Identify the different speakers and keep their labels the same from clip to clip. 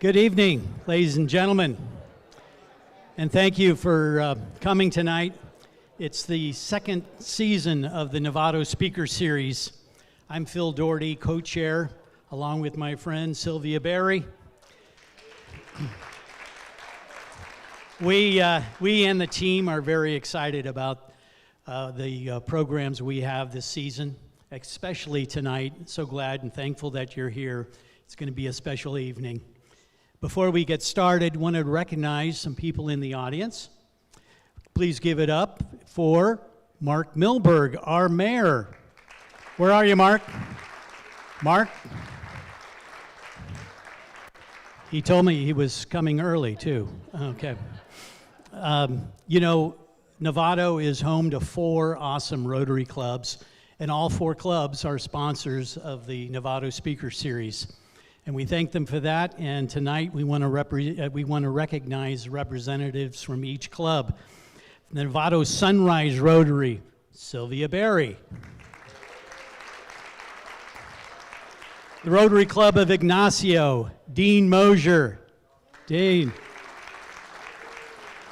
Speaker 1: Good evening, ladies and gentlemen, and thank you for coming tonight. It's the second season of the Novato Speaker Series. I'm Phil Doherty, co-chair, along with my friend Sylvia Berry. We and the team are very excited about the programs we have this season, especially tonight. So glad and thankful that you're here. It's going to be a special evening. Before we get started, I want to recognize some people in the audience. Please give it up for Mark Milberg, our mayor. Where are you, Mark? Mark? He told me he was coming early, too. Okay. You know, Novato is home to 4 awesome Rotary clubs, and all 4 clubs are sponsors of the Novato Speaker Series. And we thank them for that, and tonight we want to recognize representatives from each club. The Novato Sunrise Rotary, Sylvia Berry. The Rotary Club of Ignacio, Dean Mosier. Dean.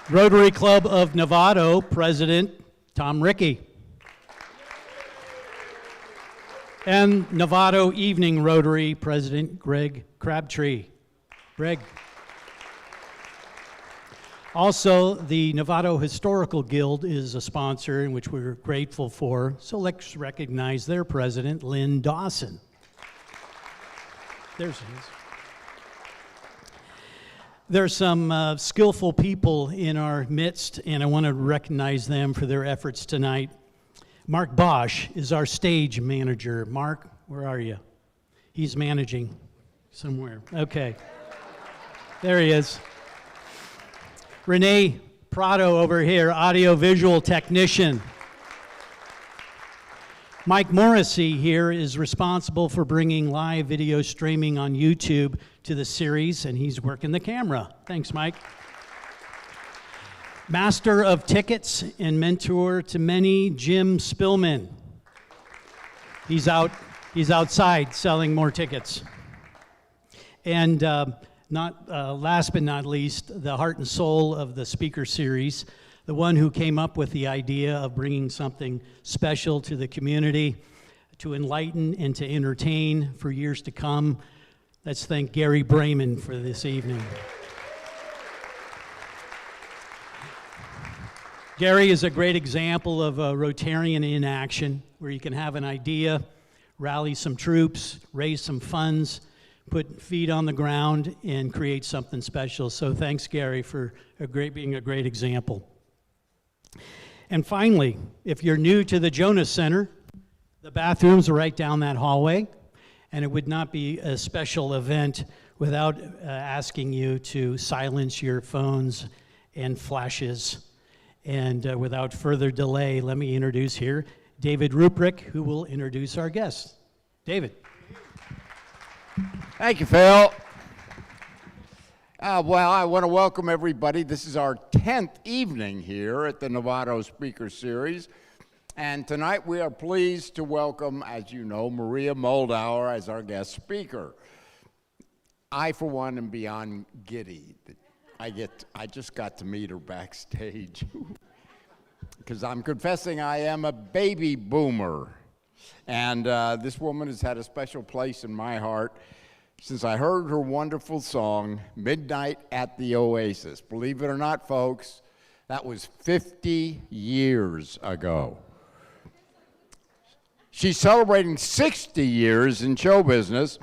Speaker 1: Rotary Club of Novato, President Tom Rickey. And Novato Evening Rotary, President Greg Crabtree. Greg. Also, the Novato Historical Guild is a sponsor, in which we're grateful for, so let's recognize their president, Lynn Dawson. There she is. There's some skillful people in our midst, and I want to recognize them for their efforts tonight. Mark Bosch is our stage manager. Mark, where are you? He's managing somewhere. Okay. There he is. Renee Prado over here, audio-visual technician. Mike Morrissey here is responsible for bringing live video streaming on YouTube to the series, and he's working the camera. Thanks, Mike. Master of tickets and mentor to many, Jim Spillman. He's outside selling more tickets. And last but not least, the heart and soul of the speaker series, the one who came up with the idea of bringing something special to the community, to enlighten and to entertain for years to come. Let's thank Gary Brayman for this evening. Gary is a great example of a Rotarian in action, where you can have an idea, rally some troops, raise some funds, put feet on the ground, and create something special. So thanks, Gary, for being a great example. And finally, if you're new to the Jonas Center, the bathrooms are right down that hallway, and it would not be a special event without asking you to silence your phones and flashes. And without further delay, let me introduce here David Ruprecht, who will introduce our guests. David.
Speaker 2: Thank you, Phil. Well, I want to welcome everybody. This is our 10th evening here at the Novato Speaker Series. And tonight we are pleased to welcome, as you know, Maria Maldaur as our guest speaker. I, for one, am beyond giddy. I just got to meet her backstage because I'm confessing I am a baby boomer. And this woman has had a special place in my heart since I heard her wonderful song, Midnight at the Oasis. Believe it or not, folks, that was 50 years ago. She's celebrating 60 years in show business.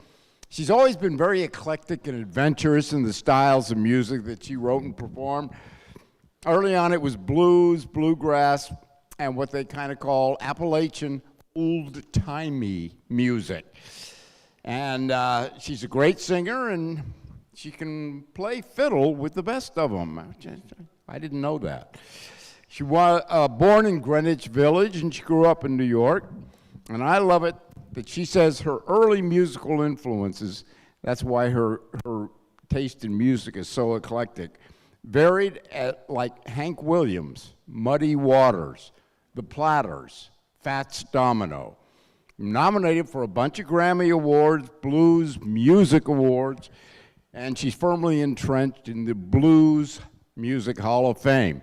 Speaker 2: She's always been very eclectic and adventurous in the styles of music that she wrote and performed. Early on, it was blues, bluegrass, and what they kind of call Appalachian old-timey music. And she's a great singer, and she can play fiddle with the best of them. I didn't know that. She was born in Greenwich Village, and she grew up in New York. And I love it that she says her early musical influences, that's why her taste in music is so eclectic, varied like Hank Williams, Muddy Waters, The Platters, Fats Domino. Nominated for a bunch of Grammy Awards, Blues Music Awards. and she's firmly entrenched in the Blues Music Hall of Fame.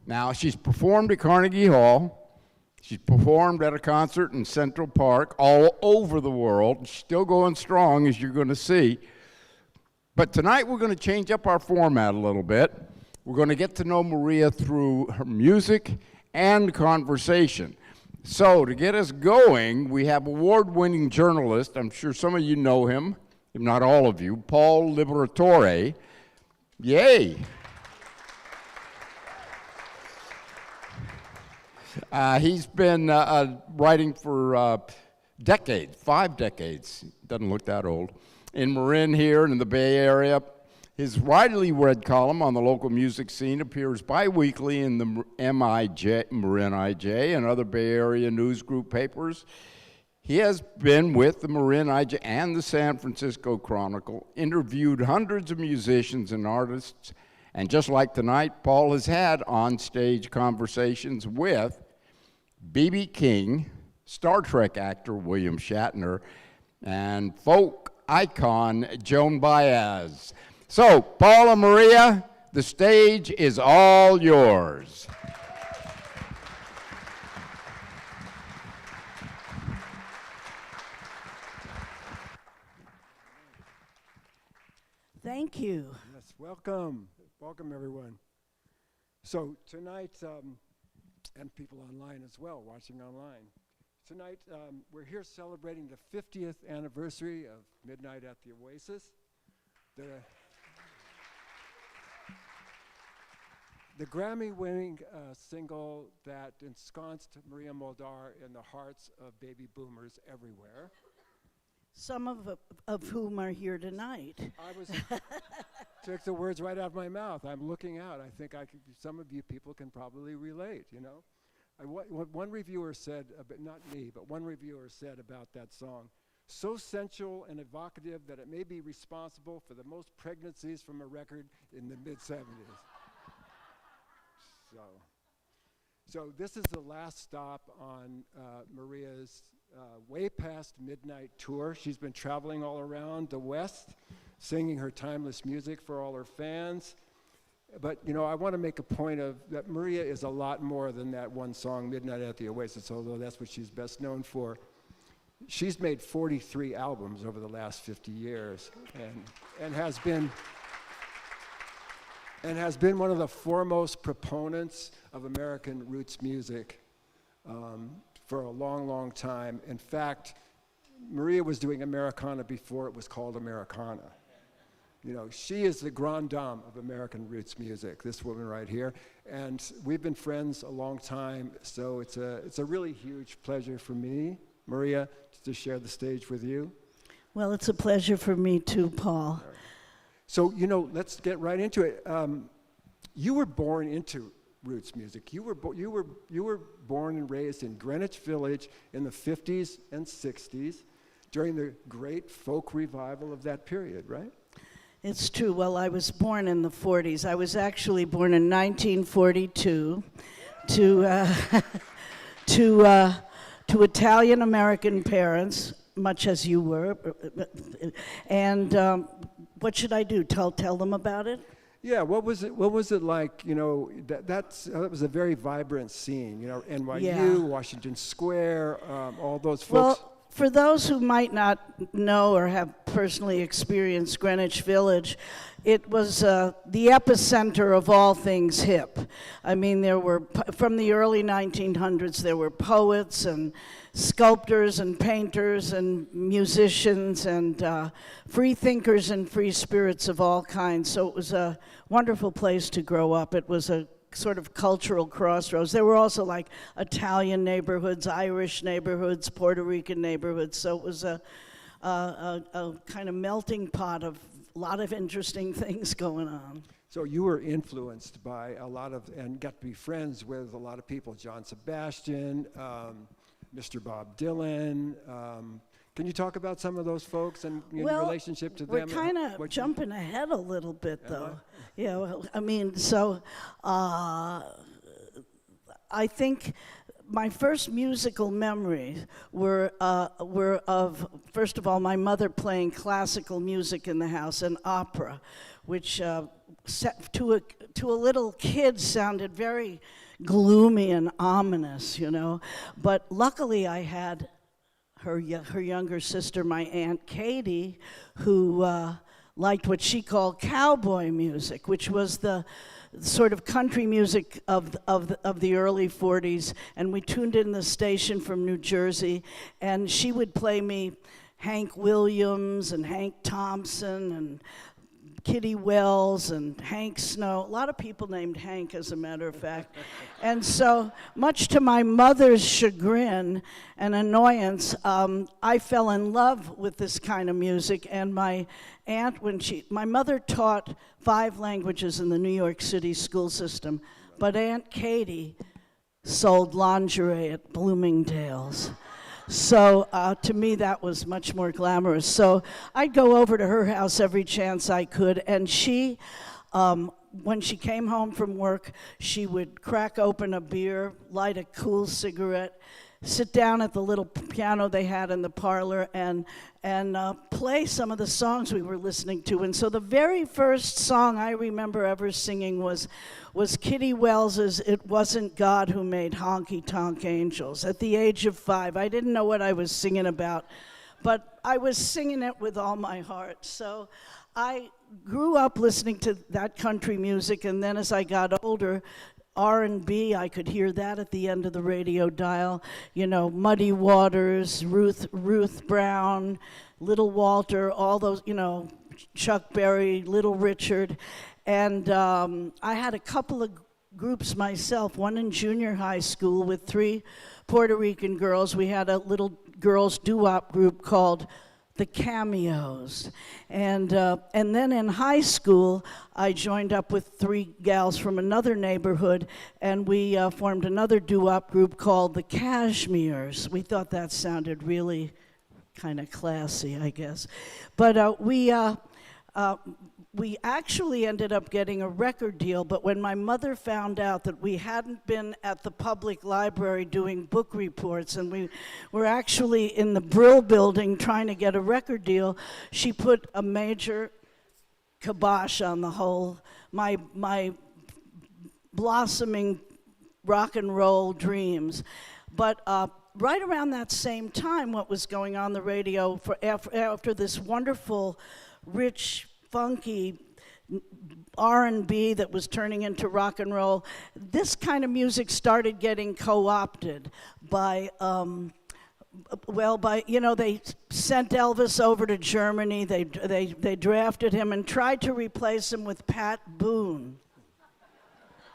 Speaker 2: Now, she's performed at Carnegie Hall. She's performed at a concert in Central Park all over the world. She's still going strong, as you're going to see. But tonight we're going to change up our format a little bit. We're going to get to know Maria through her music and conversation. So to get us going, we have award-winning journalist, I'm sure some of you know him, if not all of you, Paul Liberatore. Yay! He's been writing for decades, 5 decades, doesn't look that old, in Marin here and in the Bay Area. His widely read column on the local music scene appears bi-weekly in the Marin IJ, and other Bay Area news group papers. He has been with the Marin IJ and the San Francisco Chronicle, interviewed hundreds of musicians and artists, and just like tonight, Paul has had on-stage conversations with B.B. King, Star Trek actor William Shatner, and folk icon Joan Baez. So, Paul and Maria, the stage is all yours.
Speaker 3: Thank you.
Speaker 4: Yes, welcome. Welcome, everyone. So tonight, and people online as well, watching online. Tonight, we're here celebrating the 50th anniversary of Midnight at the Oasis. The Grammy-winning single that ensconced Maria Maldaur in the hearts of baby boomers everywhere.
Speaker 3: Some of whom are here tonight.
Speaker 4: Took the words right out of my mouth. I'm looking out. I think some of you people can probably relate, you know. What one reviewer said, not me, but one reviewer said about that song, so sensual and evocative that it may be responsible for the most pregnancies from a record in the mid-'70s. So this is the last stop on Maria's way past midnight tour. She's been traveling all around the West, singing her timeless music for all her fans. But you know, I want to make a point of that Maria is a lot more than that one song, Midnight at the Oasis, although that's what she's best known for. She's made 43 albums over the last 50 years and has been one of the foremost proponents of American roots music for a long, long time. In fact, Maria was doing Americana before it was called Americana. You know, she is the grande dame of American roots music, this woman right here. And we've been friends a long time, so it's a really huge pleasure for me, Maria, to share the stage with you.
Speaker 3: Well, it's a pleasure for me too, Paul.
Speaker 4: So, you know, let's get right into it. You were born into roots music. You were born and raised in Greenwich Village in the 50s and 60s during the great folk revival of that period, right?
Speaker 3: It's true. Well, I was born in the 40s. I was actually born in 1942 to Italian-American parents, much as you were. And what should I do? Tell them about it?
Speaker 4: Yeah, what was it like? You know, that was a very vibrant scene. You know, NYU,
Speaker 3: Yeah.
Speaker 4: Washington Square, all those folks.
Speaker 3: Well, for those who might not know or have personally experienced Greenwich Village, it was the epicenter of all things hip. I mean, there were, from the early 1900s, there were poets and sculptors and painters and musicians and free thinkers and free spirits of all kinds. So it was a wonderful place to grow up. It was a sort of cultural crossroads. There were also like Italian neighborhoods, Irish neighborhoods, Puerto Rican neighborhoods. So it was a kind of melting pot of a lot of interesting things going on.
Speaker 4: So you were influenced by a lot of, and got to be friends with a lot of people, John Sebastian, Mr. Bob Dylan. Can you talk about some of those folks and your relationship to them?
Speaker 3: We're kind of jumping ahead a little bit, though. Yeah, well, I mean, so I think my first musical memories were of, first of all, my mother playing classical music in the house and opera, which to a little kid sounded very gloomy and ominous, you know. But luckily I had her younger sister, my Aunt Katie, who liked what she called cowboy music, which was the sort of country music of the early 40s. And we tuned in the station from New Jersey, and she would play me Hank Williams and Hank Thompson and Kitty Wells and Hank Snow, a lot of people named Hank, as a matter of fact. And so, much to my mother's chagrin and annoyance, I fell in love with this kind of music. And my aunt, my mother taught 5 languages in the New York City school system, but Aunt Katie sold lingerie at Bloomingdale's. So to me, that was much more glamorous. So I'd go over to her house every chance I could, and she, when she came home from work, she would crack open a beer, light a cool cigarette, sit down at the little piano they had in the parlor, and play some of the songs we were listening to. And so the very first song I remember ever singing was Kitty Wells's "It Wasn't God Who Made Honky Tonk Angels." At the age of 5, I didn't know what I was singing about, but I was singing it with all my heart. So I grew up listening to that country music, and then as I got older, R&B, I could hear that at the end of the radio dial. You know, Muddy Waters, Ruth Brown, Little Walter, all those, you know, Chuck Berry, Little Richard. And I had a couple of groups myself, one in junior high school with 3 Puerto Rican girls. We had a little girls doo-wop group called the Cameos. And then in high school, I joined up with 3 gals from another neighborhood, and we formed another doo-wop group called the Cashmeres. We thought that sounded really kind of classy, I guess. But we actually ended up getting a record deal, but when my mother found out that we hadn't been at the public library doing book reports, and we were actually in the Brill building trying to get a record deal, she put a major kibosh on the whole, my blossoming rock and roll dreams. But right around that same time, what was going on the radio after this wonderful, rich, funky R&B that was turning into rock and roll, this kind of music started getting co-opted by, you know, they sent Elvis over to Germany, they drafted him and tried to replace him with Pat Boone.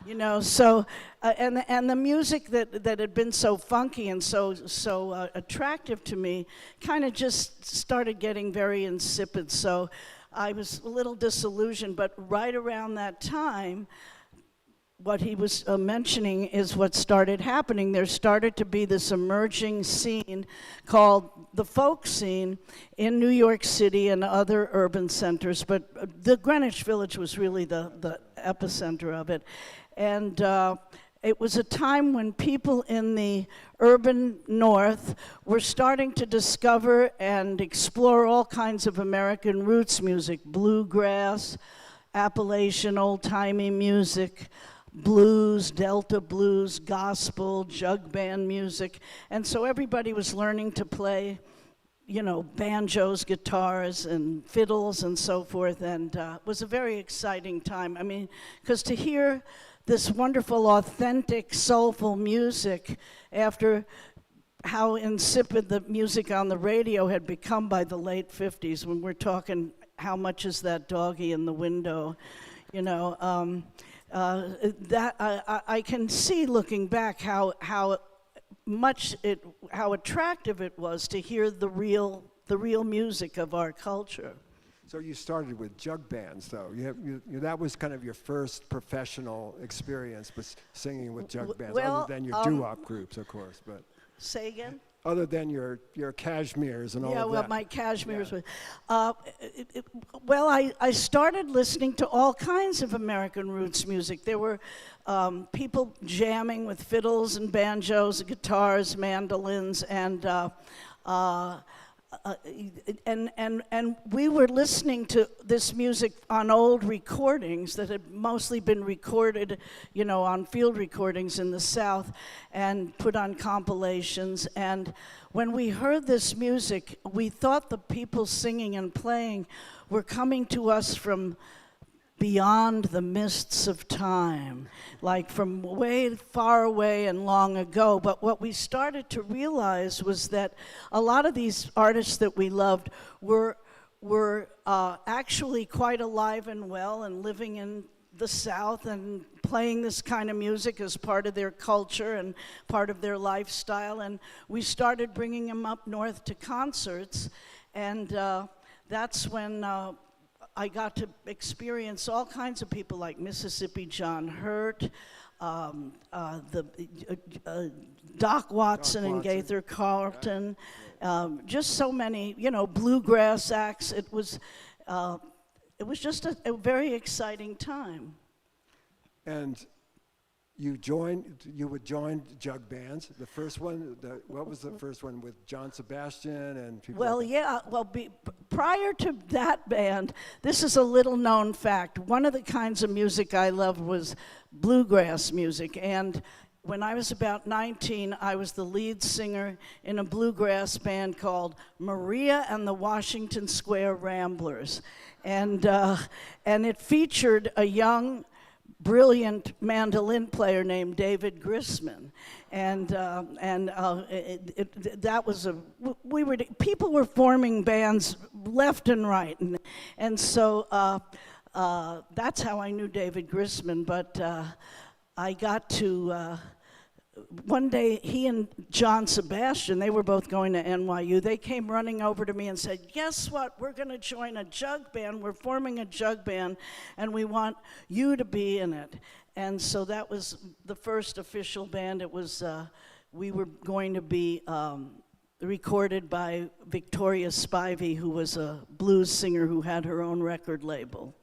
Speaker 3: You know, so, and the music that had been so funky and so attractive to me kind of just started getting very insipid. So I was a little disillusioned, but right around that time, what he was mentioning is what started happening. There started to be this emerging scene called the folk scene in New York City and other urban centers, but the Greenwich Village was really the epicenter of it. And it was a time when people in the urban north were starting to discover and explore all kinds of American roots music, bluegrass, Appalachian old-timey music, blues, Delta blues, gospel, jug band music. And so everybody was learning to play, you know, banjos, guitars, and fiddles and so forth. And it was a very exciting time. I mean, because to hear this wonderful, authentic, soulful music after how insipid the music on the radio had become by the late 50s, when we're talking How Much Is That Doggy in the Window, you know, that I can see looking back how attractive it was to hear the real music of our culture.
Speaker 4: So you started with jug bands, though. That was kind of your first professional experience, was singing with jug bands,
Speaker 3: Well,
Speaker 4: other than your doo-wop groups, of course. But
Speaker 3: say again?
Speaker 4: other than your cashmeres and all
Speaker 3: Yeah,
Speaker 4: of
Speaker 3: well,
Speaker 4: that?
Speaker 3: my cashmere's were. Well, I started listening to all kinds of American roots music. There were people jamming with fiddles and banjos, guitars, mandolins, and we were listening to this music on old recordings that had mostly been recorded, on field recordings in the South and put on compilations. And when we heard this music, we thought the people singing and playing were coming to us from beyond the mists of time, like from way far away and long ago. But what we started to realize was that a lot of these artists that we loved were actually quite alive and well and living in the South and playing this kind of music as part of their culture and part of their lifestyle. And we started bringing them up north to concerts, and that's when I got to experience all kinds of people like Mississippi John Hurt, Doc Watson and Gaither Carlton, just so many, bluegrass acts. It was just a very exciting time.
Speaker 4: And you would join jug bands. The first one, what was the first one with John Sebastian and people?
Speaker 3: Well,
Speaker 4: like that?
Speaker 3: yeah. Well, prior to that band, this is a little known fact. One of the kinds of music I loved was bluegrass music, and when I was about 19, I was the lead singer in a bluegrass band called Maria and the Washington Square Ramblers, and it featured a young, brilliant mandolin player named David Grisman, that was people were forming bands left and right, and so that's how I knew David Grisman. But I got to one day, he and John Sebastian, they were both going to NYU. They came running over to me and said, "Guess what? We're going to join a jug band. We're forming a jug band, and we want you to be in it." And so that was the first official band. It was, we were going to be recorded by Victoria Spivey, who was a blues singer who had her own record label.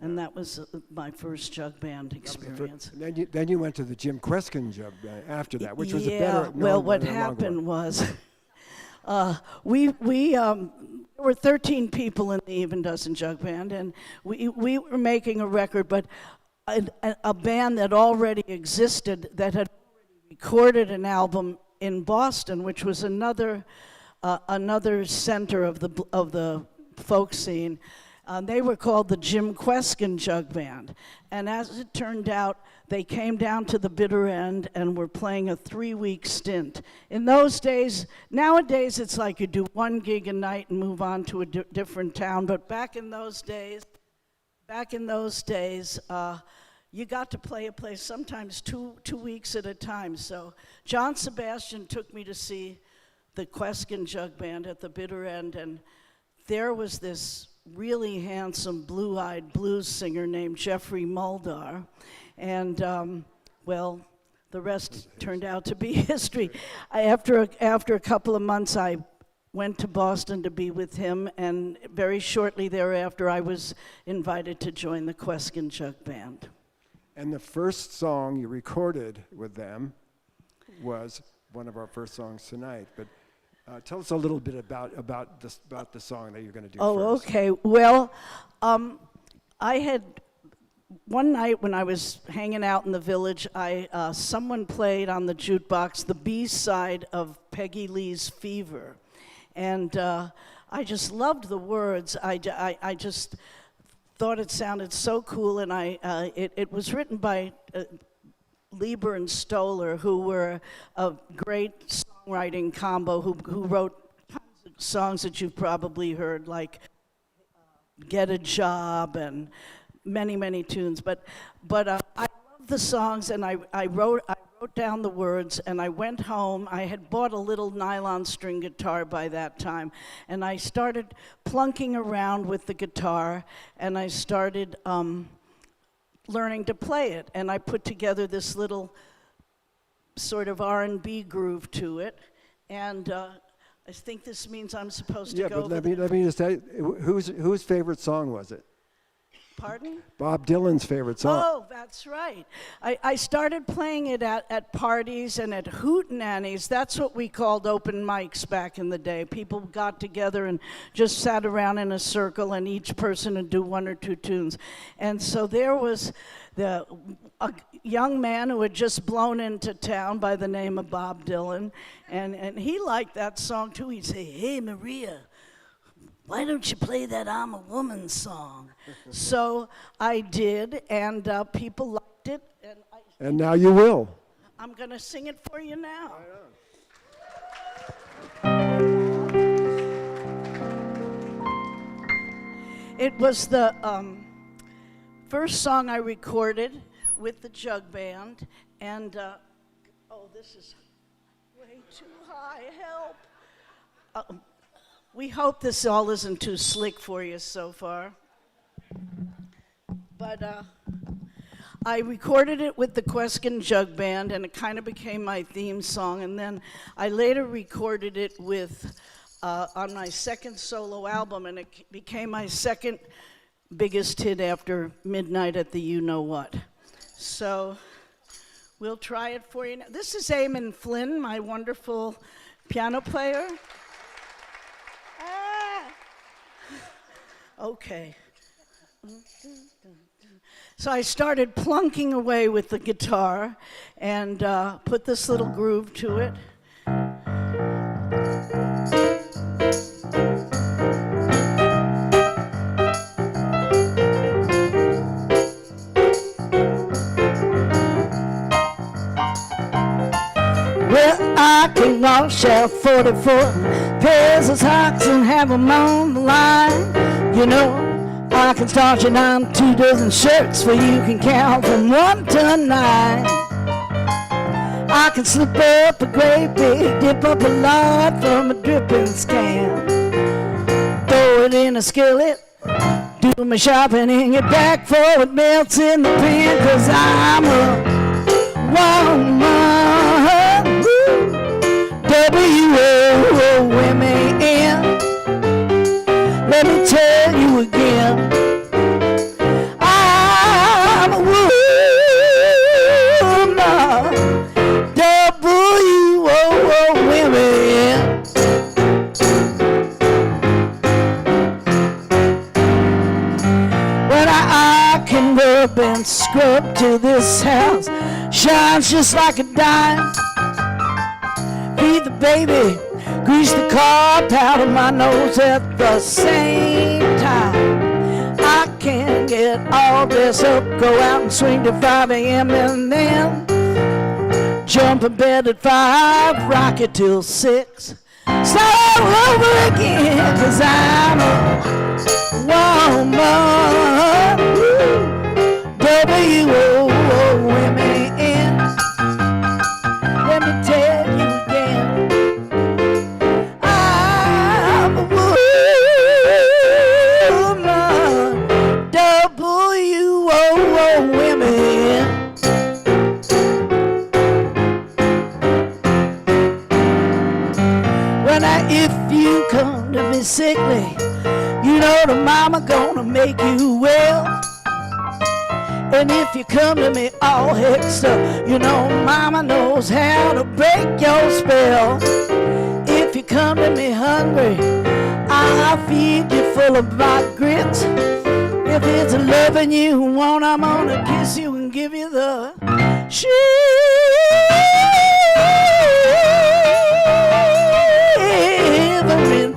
Speaker 3: And that was my first jug band experience.
Speaker 4: And then you went to the Jim Kweskin jug band after that, which was a better.
Speaker 3: Yeah, well, what happened was, we were 13 people in the Even Dozen Jug Band, and we were making a record, but a band that already existed that had recorded an album in Boston, which was another center of the folk scene. They were called the Jim Kweskin Jug Band. And as it turned out, they came down to the bitter end and were playing a 3-week stint. In those days, nowadays it's like you do one gig a night and move on to a different town. But back in those days, you got to play a place sometimes two weeks at a time. So John Sebastian took me to see the Kweskin Jug Band at the bitter end, and there was this really handsome, blue-eyed blues singer named Jeffrey Muldaur, and well, the rest turned out to be history. After a couple of months, I went to Boston to be with him, and very shortly thereafter, I was invited to join the Kweskin Jug Band.
Speaker 4: And the first song you recorded with them was one of our first songs tonight, but tell us a little bit about the song that you're going to do first.
Speaker 3: Oh, okay. Well, I had one night when I was hanging out in the village, someone played on the jukebox the B-side of Peggy Lee's Fever, and I just loved the words. I just thought it sounded so cool, and it was written by Lieber and Stoller, who were a great songwriting combo who wrote tons of songs that you've probably heard, like Get a Job and many, many tunes. But I love the songs, and I wrote down the words, and I went home. I had bought a little nylon string guitar by that time, and I started plunking around with the guitar, and I started learning to play it, and I put together this little sort of R&B groove to it, And I think this means I'm supposed to
Speaker 4: Yeah,
Speaker 3: go.
Speaker 4: but let me just tell you, whose favorite song was it?
Speaker 3: Pardon?
Speaker 4: Bob Dylan's favorite song.
Speaker 3: Oh, that's right. I started playing it at parties and at hootenannies. That's what we called open mics back in the day. People got together and just sat around in a circle, and each person would do one or two tunes. And so there was a young man who had just blown into town by the name of Bob Dylan, and he liked that song too. He'd say, "Hey, Maria, why don't you play that I'm a Woman song?" So I did, and people liked it.
Speaker 4: And now you will.
Speaker 3: I'm going to sing it for you now. It was the first song I recorded with the jug band, and oh, this is way too high, help. We hope this all isn't too slick for you so far. But I recorded it with the Queskin Jug Band, and it kind of became my theme song. And then I later recorded it with on my second solo album, and it became my second biggest hit after Midnight at the You Know What. So we'll try it for you now. This is Eamon Flynn, my wonderful piano player. Okay. So I started plunking away with the guitar and put this little groove to it. Well, I can wash out 44 pairs of socks and have them on the line. You know, I can start you down 2 dozen shirts for you can count from 1 to 9. I can slip up a great big, dip up a lot from a dripping scan. Throw it in a skillet, do my shopping and get back for it melts in the pan. 'Cause I'm a woman, W-O-O-M-A-N. Let me tell you again, I'm a woman, W-O-O-M-A-N. When I can rub and scrub till this house shines just like a dime. Feed the baby, grease the car, powder my nose at the same time. I can get all dressed up, go out and swing to 5 a.m. and then jump in bed at 5, rock it till 6. Start all over again, 'cause I'm a woman, W-O-O-M-A-N. Let me tell you again, I'm a woman, W-O-O-M-A-N. If you come to me sickly, you know the mama gonna make you well. And if you come to me all hexed up, you know mama knows how to break your spell. If you come to me hungry, I'll feed you full of my grits. If it's loving you want, I'm gonna kiss you and give you the shivering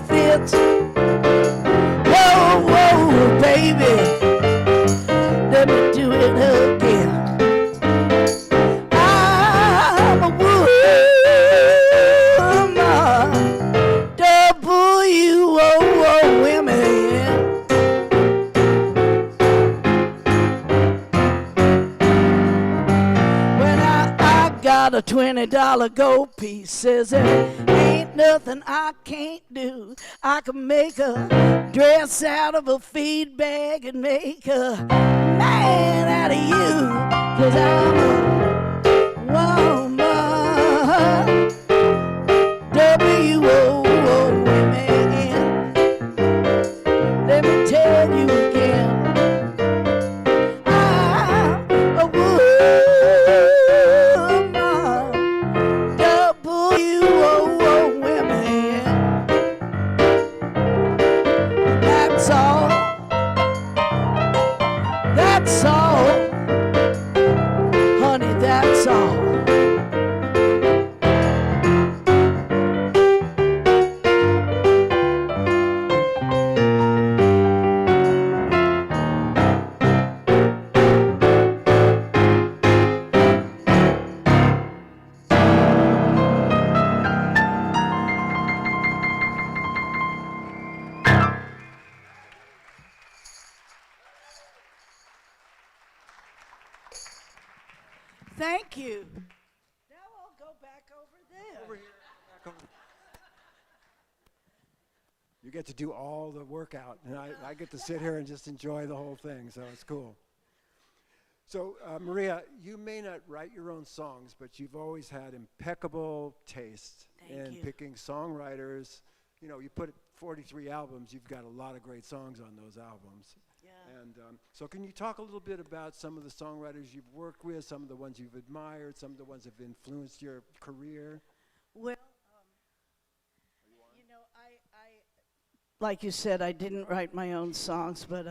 Speaker 3: fits. Whoa, whoa, baby, let me do it again. I'm a woman, W-O-O-M-A-N. When I got a $20 gold piece, says there ain't nothing I can't do. I can make a dress out of a feed bag and make a man out of you. 'Cause I'm a woman, Thank you. Now I'll go back over there.
Speaker 4: Over here. Back over. You get to do all the workout, and I get to sit here and just enjoy the whole thing, so it's cool. So, Maria, you may not write your own songs, but you've always had impeccable taste in picking songwriters. You know, you put 43 albums, you've got a lot of great songs on those albums.
Speaker 3: Yeah.
Speaker 4: And so can you talk a little bit about some of the songwriters you've worked with, some of the ones you've admired, some of the ones that have influenced your career?
Speaker 3: Well, you know, like you said, I didn't write my own songs, but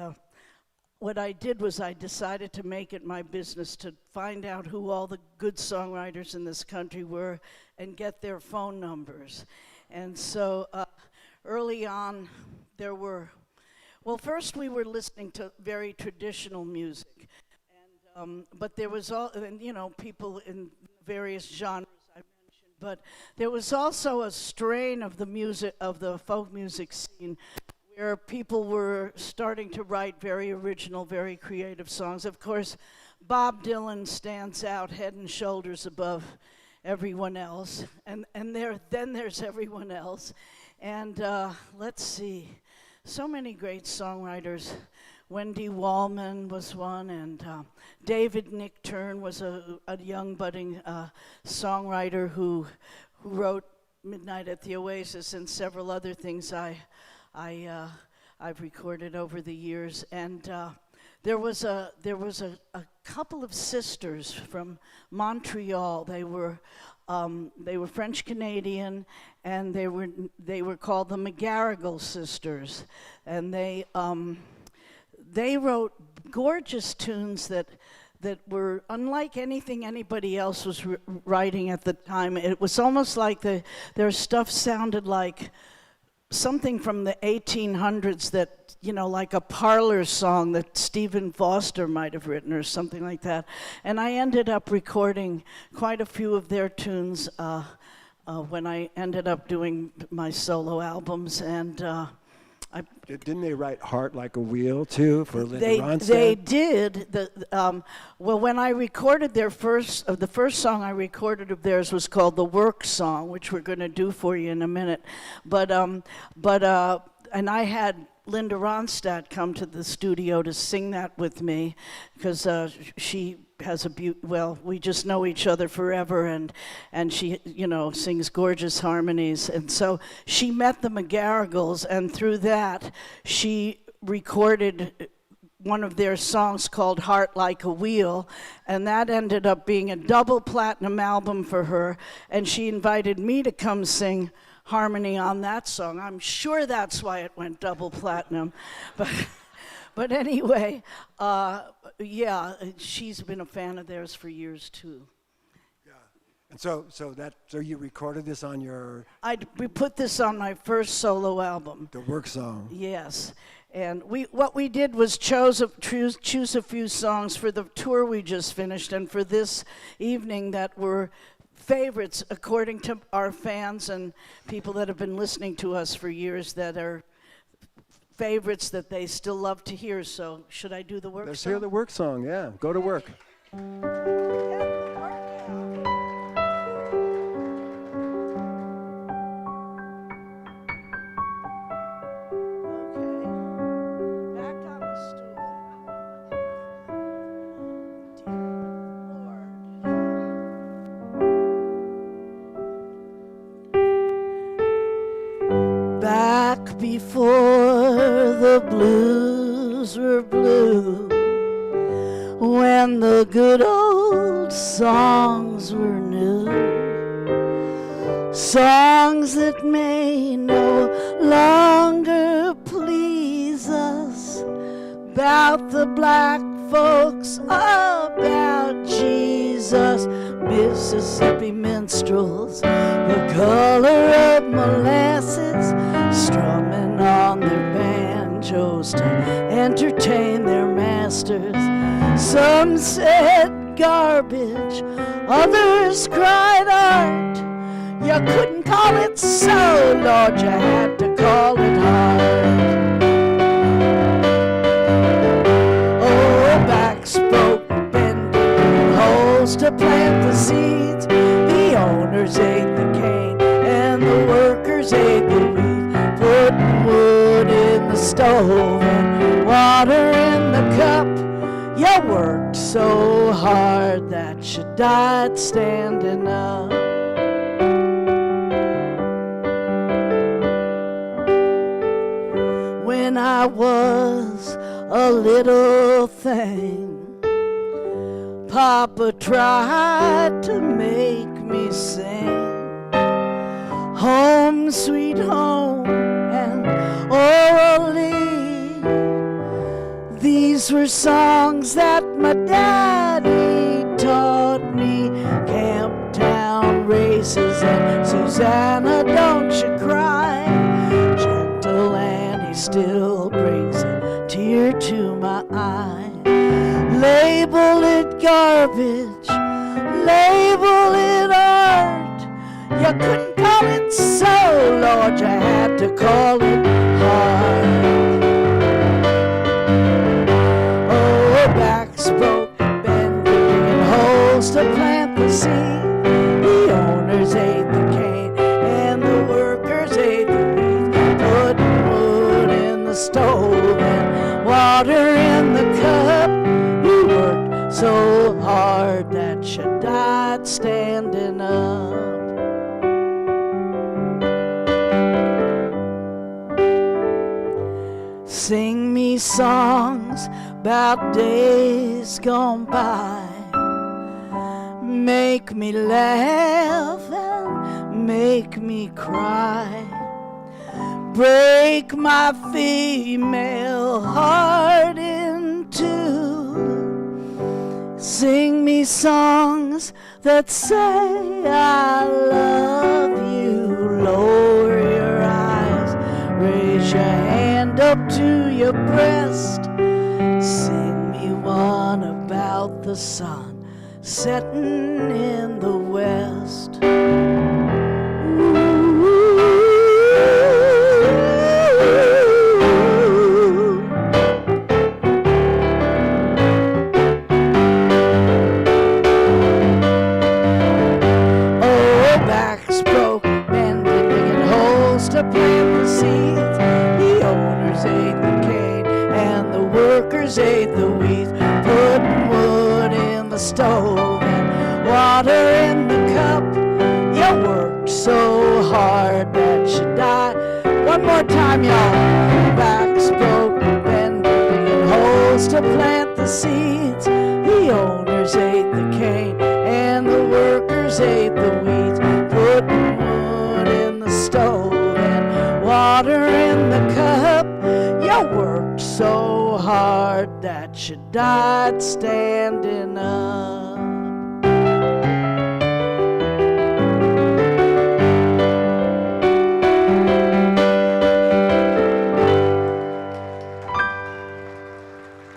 Speaker 3: what I did was I decided to make it my business to find out who all the good songwriters in this country were and get their phone numbers. And so early on, there were, well, first we were listening to very traditional music, and but there was all, and you know, people in various genres I mentioned, but there was also a strain of the music, of the folk music scene, where people were starting to write very original, very creative songs. Of course, Bob Dylan stands out head and shoulders above everyone else, and then there's everyone else. And let's see, so many great songwriters. Wendy Wallman was one, and David Nichtern was a young budding songwriter who wrote Midnight at the Oasis and several other things I've recorded over the years. And there was a couple of sisters from Montreal. They were French Canadian, and they were called the McGarrigle sisters, and they wrote gorgeous tunes that were unlike anything anybody else was writing at the time. It was almost like their stuff sounded like something from the 1800s, that, you know, like a parlor song that Stephen Foster might have written or something like that. And I ended up recording quite a few of their tunes when I ended up doing my solo albums. And
Speaker 4: Didn't they write Heart Like a Wheel, too, for Linda Ronstadt?
Speaker 3: They did. Well, when I recorded the first song I recorded of theirs was called The Work Song, which we're going to do for you in a minute. And I had Linda Ronstadt come to the studio to sing that with me, because she has we just know each other forever, and she, you know, sings gorgeous harmonies. And so she met the McGarrigles, and through that she recorded one of their songs called Heart Like a Wheel, and that ended up being a double platinum album for her, and she invited me to come sing harmony on that song. I'm sure that's why it went double platinum. But anyway, yeah, she's been a fan of theirs for years too.
Speaker 4: Yeah. And so you recorded this on your...
Speaker 3: We put this on my first solo album.
Speaker 4: The Work Song.
Speaker 3: Yes. And what we did was choose a few songs for the tour we just finished, and for this evening that were favorites according to our fans and people that have been listening to us for years, that are favorites that they still love to hear. So should I do the work song?
Speaker 4: Let's hear the Work Song, yeah. Go to work.
Speaker 3: Before the blues were blue, when the good old songs were new, songs that may no longer please us, about the black folks, about Jesus, Mississippi minstrels, the color of molasses, strumming on their banjos to entertain their masters. Some said garbage, others cried art. You couldn't call it so, Lord, you had to call it hard. Oh, backspoke bending, holes to plant the seeds. The owners ate the cane, and the workers ate the wheat. Putting wood in the stove and water in the cup. You worked so hard that you died standing up. When I was a little thing, Papa tried to make me sing Home Sweet Home and Orally. These were songs that my daddy taught me. Camptown races and Susanna, don't you cry. Gentle Annie still brings a tear to my eye. Label it garbage, label it art. You couldn't call it so, Lord, you had to call it hard. Oh, backs broke, bending, digging holes to plant the seed. The owners ate the cane, and the workers ate the wheat. Putting wood in the stove and water in the cup. You worked so hard that you died standing up. Sing me songs about days gone by. Make me laugh and make me cry. Break my female heart in two. Sing me songs that say I love you. Lower your eyes, raise your hand up to your breast. Sing me one about the sun setting in the west. Ate the wheat, putting wood in the stove and water in the cup. You worked so hard that you died. One more time, y'all. Backs broke, bending, digging holes to plant the seeds. The owners ate the cane, and the workers ate the wheat. Putting wood in the stove and water in the cup. You worked so hard that you died standing up.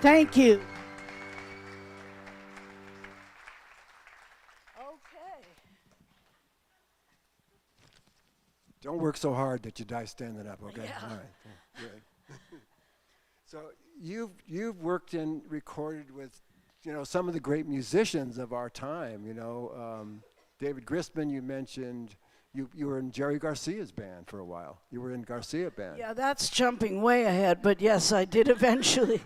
Speaker 3: Thank you. Okay.
Speaker 4: Don't work so hard that you die standing up, okay?
Speaker 3: Yeah.
Speaker 4: All right, good. So you've worked and recorded with, some of the great musicians of our time. David Grisman, you mentioned. You were in Jerry Garcia's band for a while. You were in Garcia band.
Speaker 3: Yeah, that's jumping way ahead, but yes, I did eventually.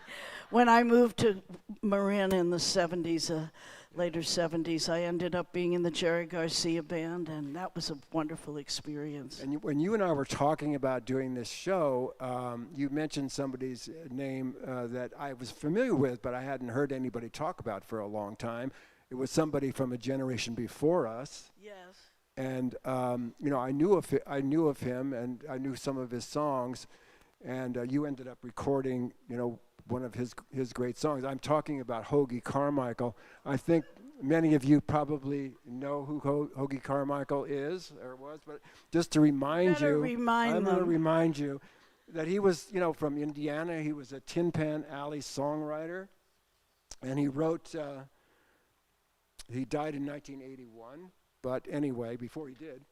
Speaker 3: When I moved to Marin in the 70s, later 70s, I ended up being in the Jerry Garcia band, and that was a wonderful experience.
Speaker 4: And when you and I were talking about doing this show, you mentioned somebody's name that I was familiar with, but I hadn't heard anybody talk about for a long time. It was somebody from a generation before us.
Speaker 3: Yes.
Speaker 4: And I knew of him, and I knew some of his songs, and you ended up recording, one of his great songs. I'm talking about Hoagy Carmichael. I think many of you probably know who Hoagy Carmichael is or was, but just to remind you, I'm going to remind you that he was, from Indiana. He was a Tin Pan Alley songwriter, and he wrote. He died in 1981. But anyway, before he did,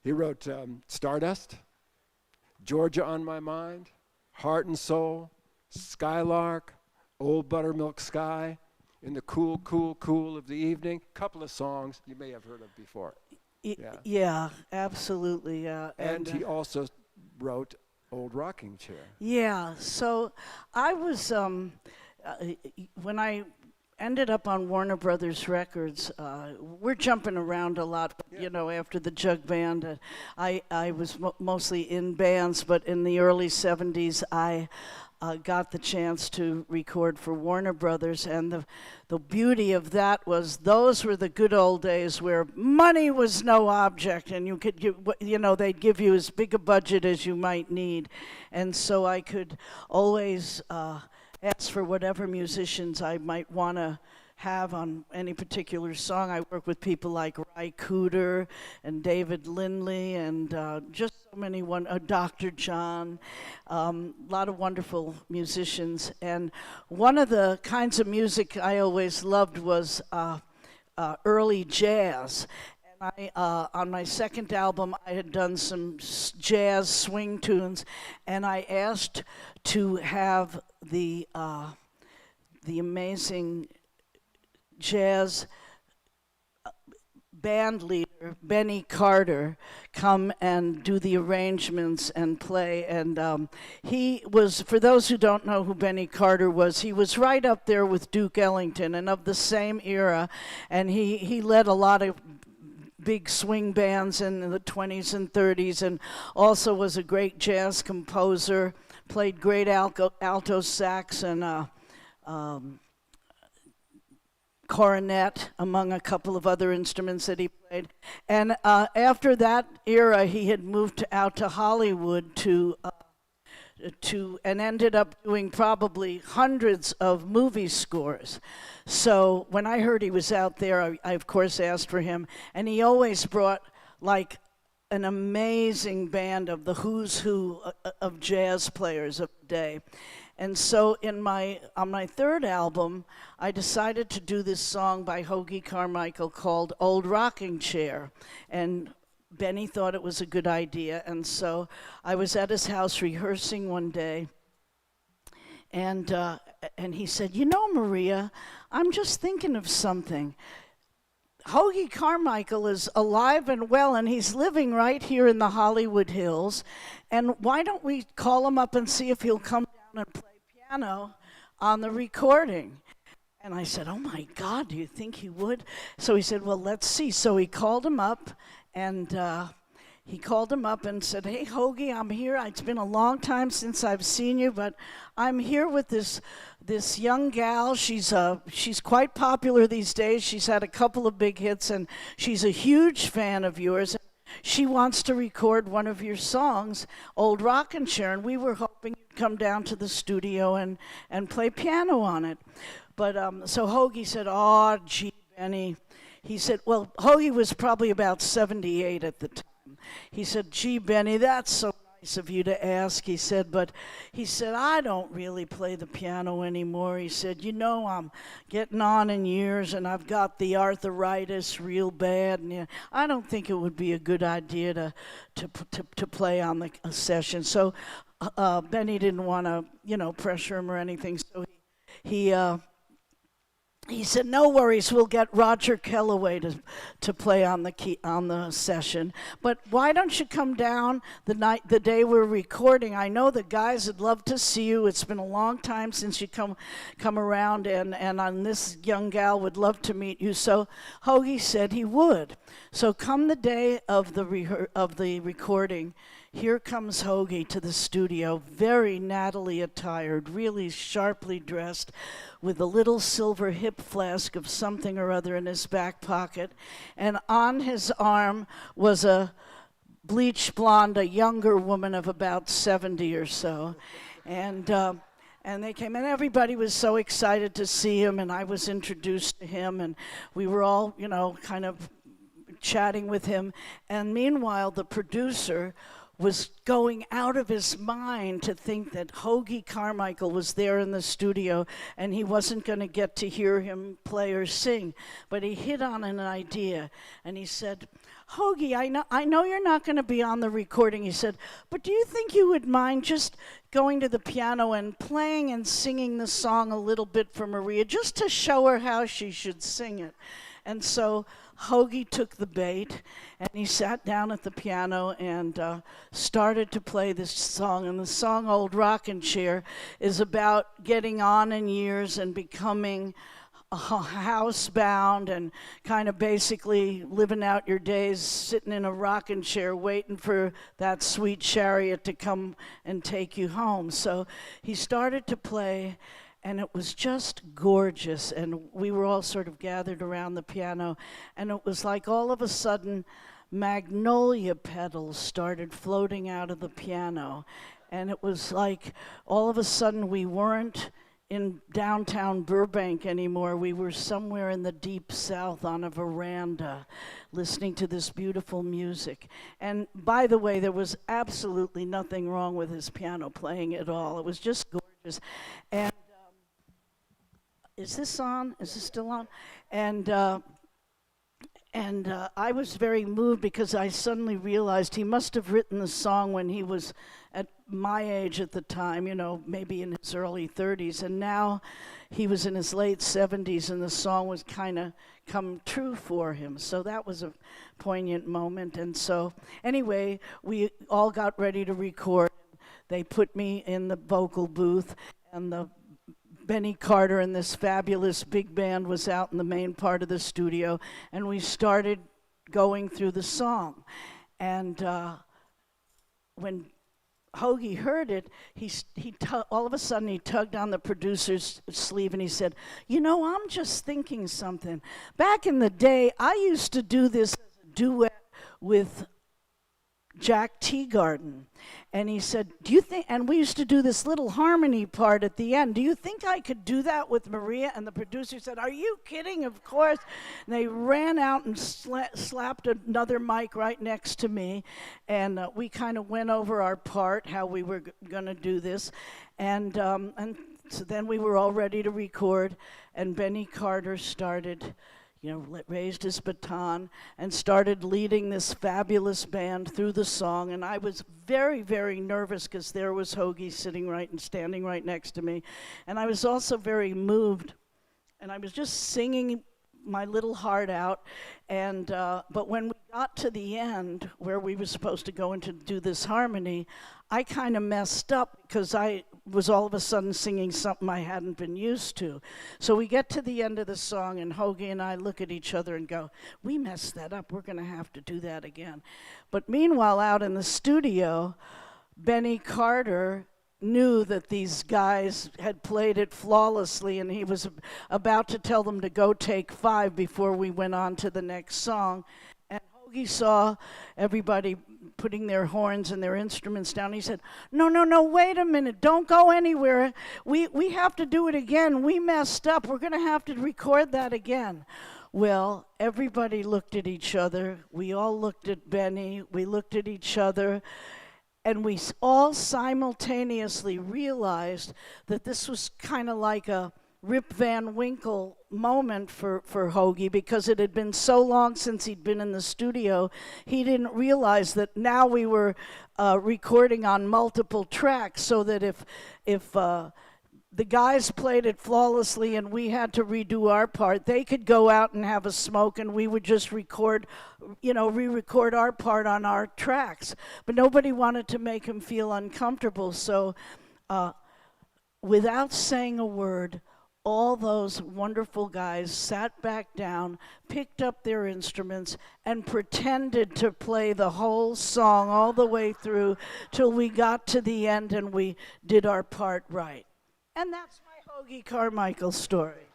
Speaker 4: he wrote Stardust, Georgia on My Mind, Heart and Soul, Skylark, Old Buttermilk Sky. in the cool, cool, cool of the evening. Couple of songs you may have heard of before.
Speaker 3: Yeah, absolutely.
Speaker 4: And he also wrote Old Rocking Chair.
Speaker 3: Yeah, so I was, when I ended up on Warner Brothers Records, we're jumping around a lot, you know, after the Jug Band. I was mostly in bands, but in the early 70s, I got the chance to record for Warner Brothers, and the beauty of that was those were the good old days where money was no object, and you could they'd give you as big a budget as you might need, and so I could always ask for whatever musicians I might want to have on any particular song. I work with people like Ry Cooder and David Lindley and just so many, Dr. John, a lot of wonderful musicians. And one of the kinds of music I always loved was early jazz. And on my second album, I had done some jazz swing tunes, and I asked to have the amazing jazz band leader Benny Carter come and do the arrangements and play, and he was, for those who don't know who Benny Carter was, he was right up there with Duke Ellington and of the same era, and he led a lot of big swing bands in the 20s and 30s, and also was a great jazz composer, played great alto sax and cornet, among a couple of other instruments that he played. And after that era, he had moved out to Hollywood and ended up doing probably hundreds of movie scores. So when I heard he was out there, I of course asked for him, and he always brought like an amazing band of the who's who of jazz players of the day. And so on my third album, I decided to do this song by Hoagy Carmichael called Old Rocking Chair. And Benny thought it was a good idea, and so I was at his house rehearsing one day, and he said, "You know, Maria, I'm just thinking of something. Hoagy Carmichael is alive and well, and he's living right here in the Hollywood Hills, and why don't we call him up and see if he'll come down and play piano on the recording?" And I said, "Oh my God, do you think he would?" So he said, "Well, let's see." So he called him up, and said, "Hey, Hoagy, I'm here. It's been a long time since I've seen you, but I'm here with this young gal. She's quite popular these days. She's had a couple of big hits, and she's a huge fan of yours. She wants to record one of your songs, Old Rockin' Chair, and we were hoping you'd come down to the studio and play piano on it." But so Hoagy said, "Oh, gee, Benny." He said, well, Hoagy was probably about 78 at the time. He said, "Gee, Benny, that's so nice of you to ask." He said, "But," he said, "I don't really play the piano anymore." He said, "You know, I'm getting on in years, and I've got the arthritis real bad, and I don't think it would be a good idea to play on a session." So Benny didn't want to, pressure him or anything. So he said, "No worries, we'll get Roger Kellaway to play on the session. But why don't you come down the day we're recording? I know the guys would love to see you. It's been a long time since you come around, and this young gal would love to meet you." So Hoagy said he would. So come the day of the recording, here comes Hoagy to the studio, very nattily attired, really sharply dressed, with a little silver hip flask of something or other in his back pocket. And on his arm was a bleach blonde, a younger woman of about 70 or so. And they came, and everybody was so excited to see him, and I was introduced to him, and we were all, kind of chatting with him. And meanwhile, the producer was going out of his mind to think that Hoagy Carmichael was there in the studio and he wasn't going to get to hear him play or sing. But he hit on an idea, and he said, Hoagy, I know you're not going to be on the recording, he said, but do you think you would mind just going to the piano and playing and singing the song a little bit for Maria, just to show her how she should sing it? And so Hoagy took the bait, and he sat down at the piano and started to play this song. And the song Old Rockin' Chair is about getting on in years and becoming housebound and kind of basically living out your days sitting in a rocking chair waiting for that sweet chariot to come and take you home. So he started to play, and it was just gorgeous, and we were all sort of gathered around the piano, and it was like all of a sudden magnolia petals started floating out of the piano, and it was like all of a sudden we weren't in downtown Burbank anymore. We were somewhere in the deep south on a veranda listening to this beautiful music. And by the way, there was absolutely nothing wrong with his piano playing at all. It was just gorgeous. And is this on? Is this still on? And I was very moved because I suddenly realized he must have written the song when he was at my age at the time, you know, maybe in his early 30s. And now he was in his late 70s, and the song was kind of come true for him. So that was a poignant moment. And so anyway, we all got ready to record. They put me in the vocal booth, and the Benny Carter and this fabulous big band was out in the main part of the studio, and we started going through the song. And when Hoagy heard it, all of a sudden he tugged on the producer's sleeve and he said, you know, I'm just thinking something. Back in the day, I used to do this as a duet with Jack Teagarden. And he said, do you think, and we used to do this little harmony part at the end, do you think I could do that with Maria? And the producer said, are you kidding? Of course. And they ran out and slapped another mic right next to me, and we kind of went over our part, how we were going to do this. And so then we were all ready to record, and Benny Carter started, you know, raised his baton and started leading this fabulous band through the song. And I was very, very nervous because there was Hoagy standing right next to me. And I was also very moved. And I was just singing my little heart out. And but when we got to the end, where we were supposed to go in to do this harmony, I kind of messed up because I was all of a sudden singing something I hadn't been used to. So we get to the end of the song, and Hoagy and I look at each other and go, we messed that up. We're going to have to do that again. But meanwhile, out in the studio, Benny Carter knew that these guys had played it flawlessly, and he was about to tell them to go take 5 before we went on to the next song. And Hoagy saw everybody putting their horns and their instruments down. He said, no, wait a minute, don't go anywhere. We have to do it again. We messed up. We're going to have to record that again. Well, everybody looked at each other. We all looked at Benny. We looked at each other. And we all simultaneously realized that this was kind of like a Rip Van Winkle moment for Hoagy, because it had been so long since he'd been in the studio. He didn't realize that now we were recording on multiple tracks, so that if the guys played it flawlessly and we had to redo our part, they could go out and have a smoke and we would just re-record our part on our tracks. But nobody wanted to make him feel uncomfortable, so without saying a word, all those wonderful guys sat back down, picked up their instruments, and pretended to play the whole song all the way through till we got to the end and we did our part right. And that's my Hoagy Carmichael story.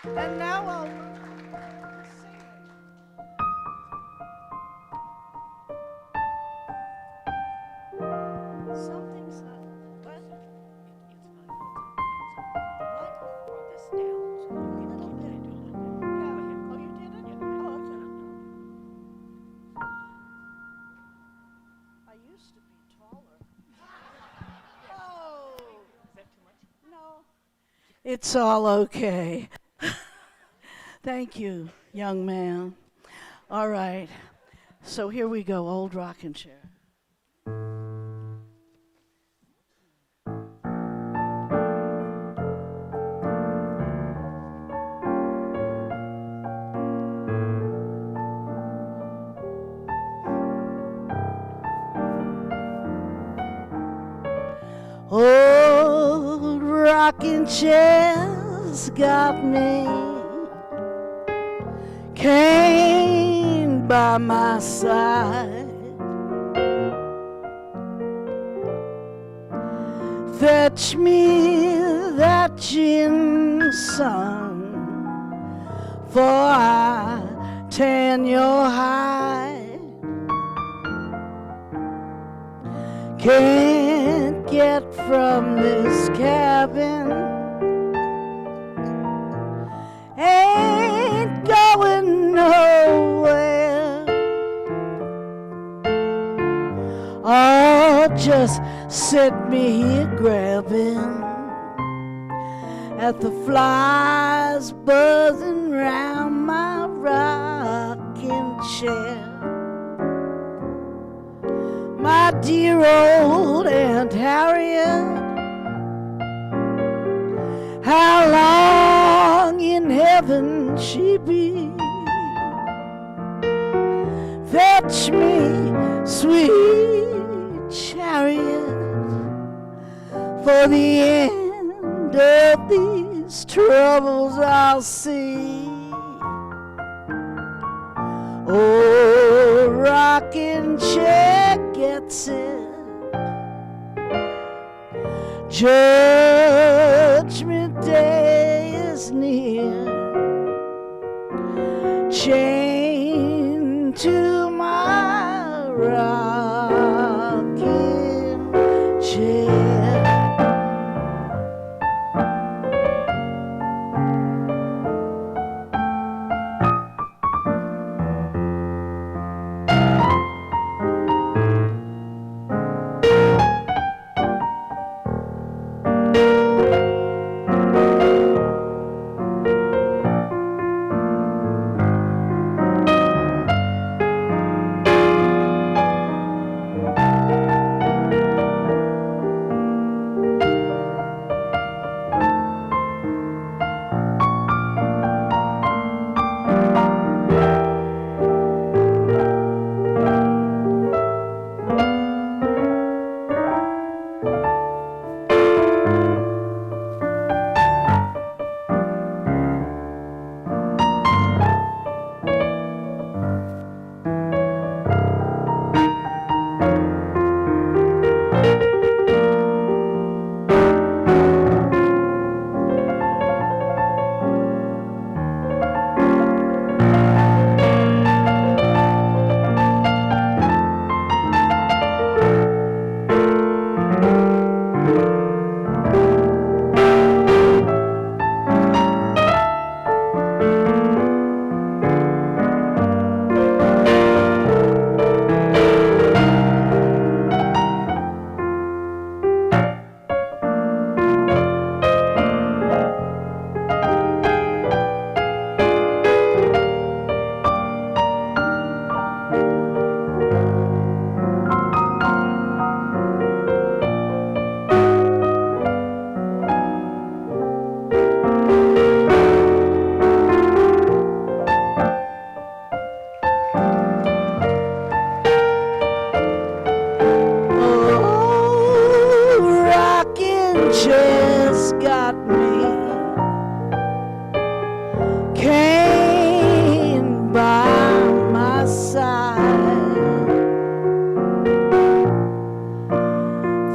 Speaker 3: And now I'll sing. Something's not. What? Brought this down a little bit. Yeah. Oh, you did it? Oh, okay. I used to be taller. Oh. Is that too much? No. It's all okay. Thank Thank you, young man. All right, so here we go, old rocking chair. Old rocking chair's got me, cane by my side, fetch me that gin, son, for I tan your hide. Can't get from this cabin, ain't going nowhere. Oh, just set me here grabbing at the flies buzzing round my rocking chair. My dear old Aunt Harriet, how long in heaven she be? Fetch me, sweet chariot, for the end of these troubles I'll see. Oh, rocking chair gets it. Judgment day is near. Chained to my rocking chair.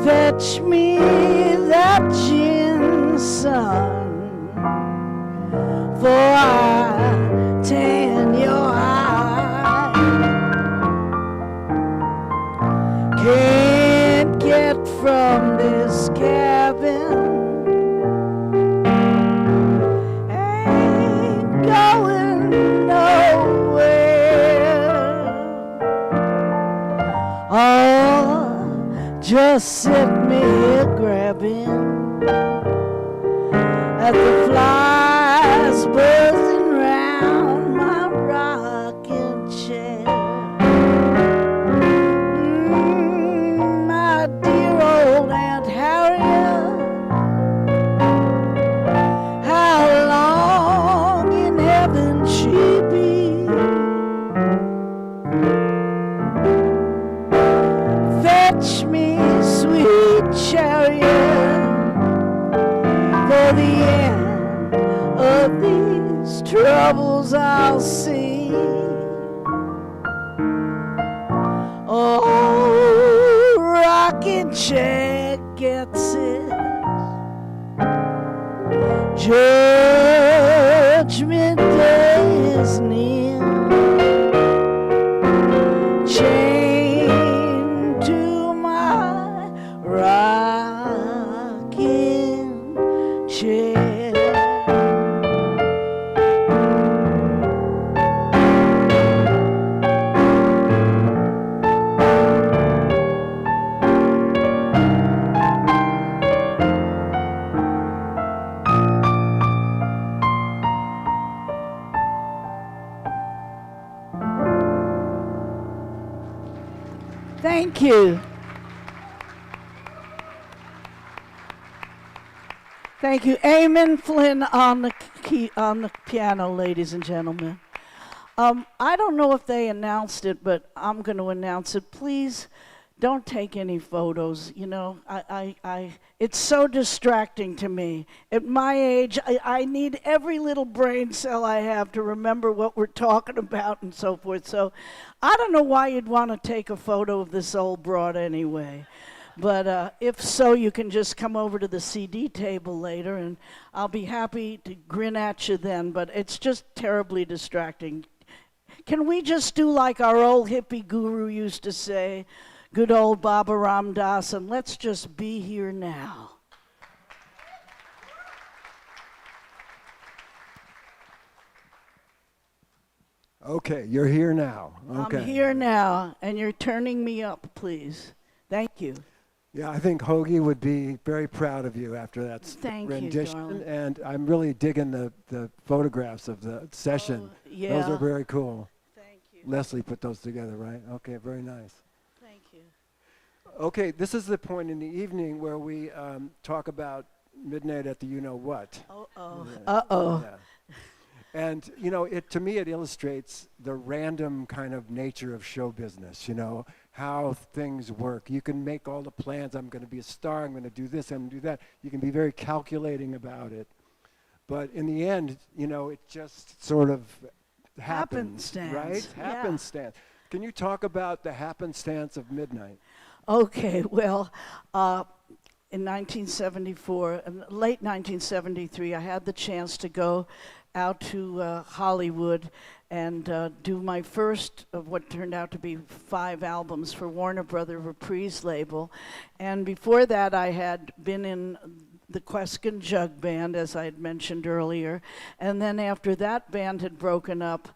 Speaker 3: Fetch me that gin, son, for I tan your eye. Can't get from this cabin, ain't going nowhere. Oh, just sit me here grabbing at the flies buzzing round check gets it. Judgment day is near. Chained to my rocking chair. Thank you. Thank you. Eamon Flynn on the piano, ladies and gentlemen. I don't know if they announced it, but I'm going to announce it. Please don't take any photos. You know, it's so distracting to me. At my age, I need every little brain cell I have to remember what we're talking about and so forth. So I don't know why you'd want to take a photo of this old broad anyway. But if so, you can just come over to the CD table later, and I'll be happy to grin at you then. But it's just terribly distracting. Can we just do like our old hippie guru used to say, good old Baba Ram Das, and let's just be here now.
Speaker 4: Okay, you're here now. Okay.
Speaker 3: I'm here now, and you're turning me up, please. Thank you.
Speaker 4: Yeah, I think Hoagy would be very proud of you after that
Speaker 3: Thank
Speaker 4: rendition.
Speaker 3: you, darling.
Speaker 4: And I'm really digging the photographs of the session.
Speaker 3: Oh, yeah.
Speaker 4: Those are very cool.
Speaker 3: Thank you.
Speaker 4: Leslie put those together, right? Okay, very nice.
Speaker 3: Thank you.
Speaker 4: Okay, this is the point in the evening where we talk about Midnight at the You-Know-What.
Speaker 3: Uh-oh.
Speaker 4: Yeah.
Speaker 3: Uh-oh.
Speaker 4: Yeah. And, you know, to me it illustrates the random kind of nature of show business, you know, how things work. You can make all the plans. I'm going to be a star. I'm going to do this. I'm going to do that. You can be very calculating about it. But in the end, you know, it just sort of happens,
Speaker 3: Happenstance.
Speaker 4: right?
Speaker 3: Yeah.
Speaker 4: Happenstance. Can you talk about the happenstance of Midnight?
Speaker 3: Okay, well, in 1974, late 1973, I had the chance to go out to Hollywood and do my first of what turned out to be 5 albums for Warner Brother Reprise label. And before that, I had been in the Queskin Jug Band, as I had mentioned earlier. And then after that band had broken up,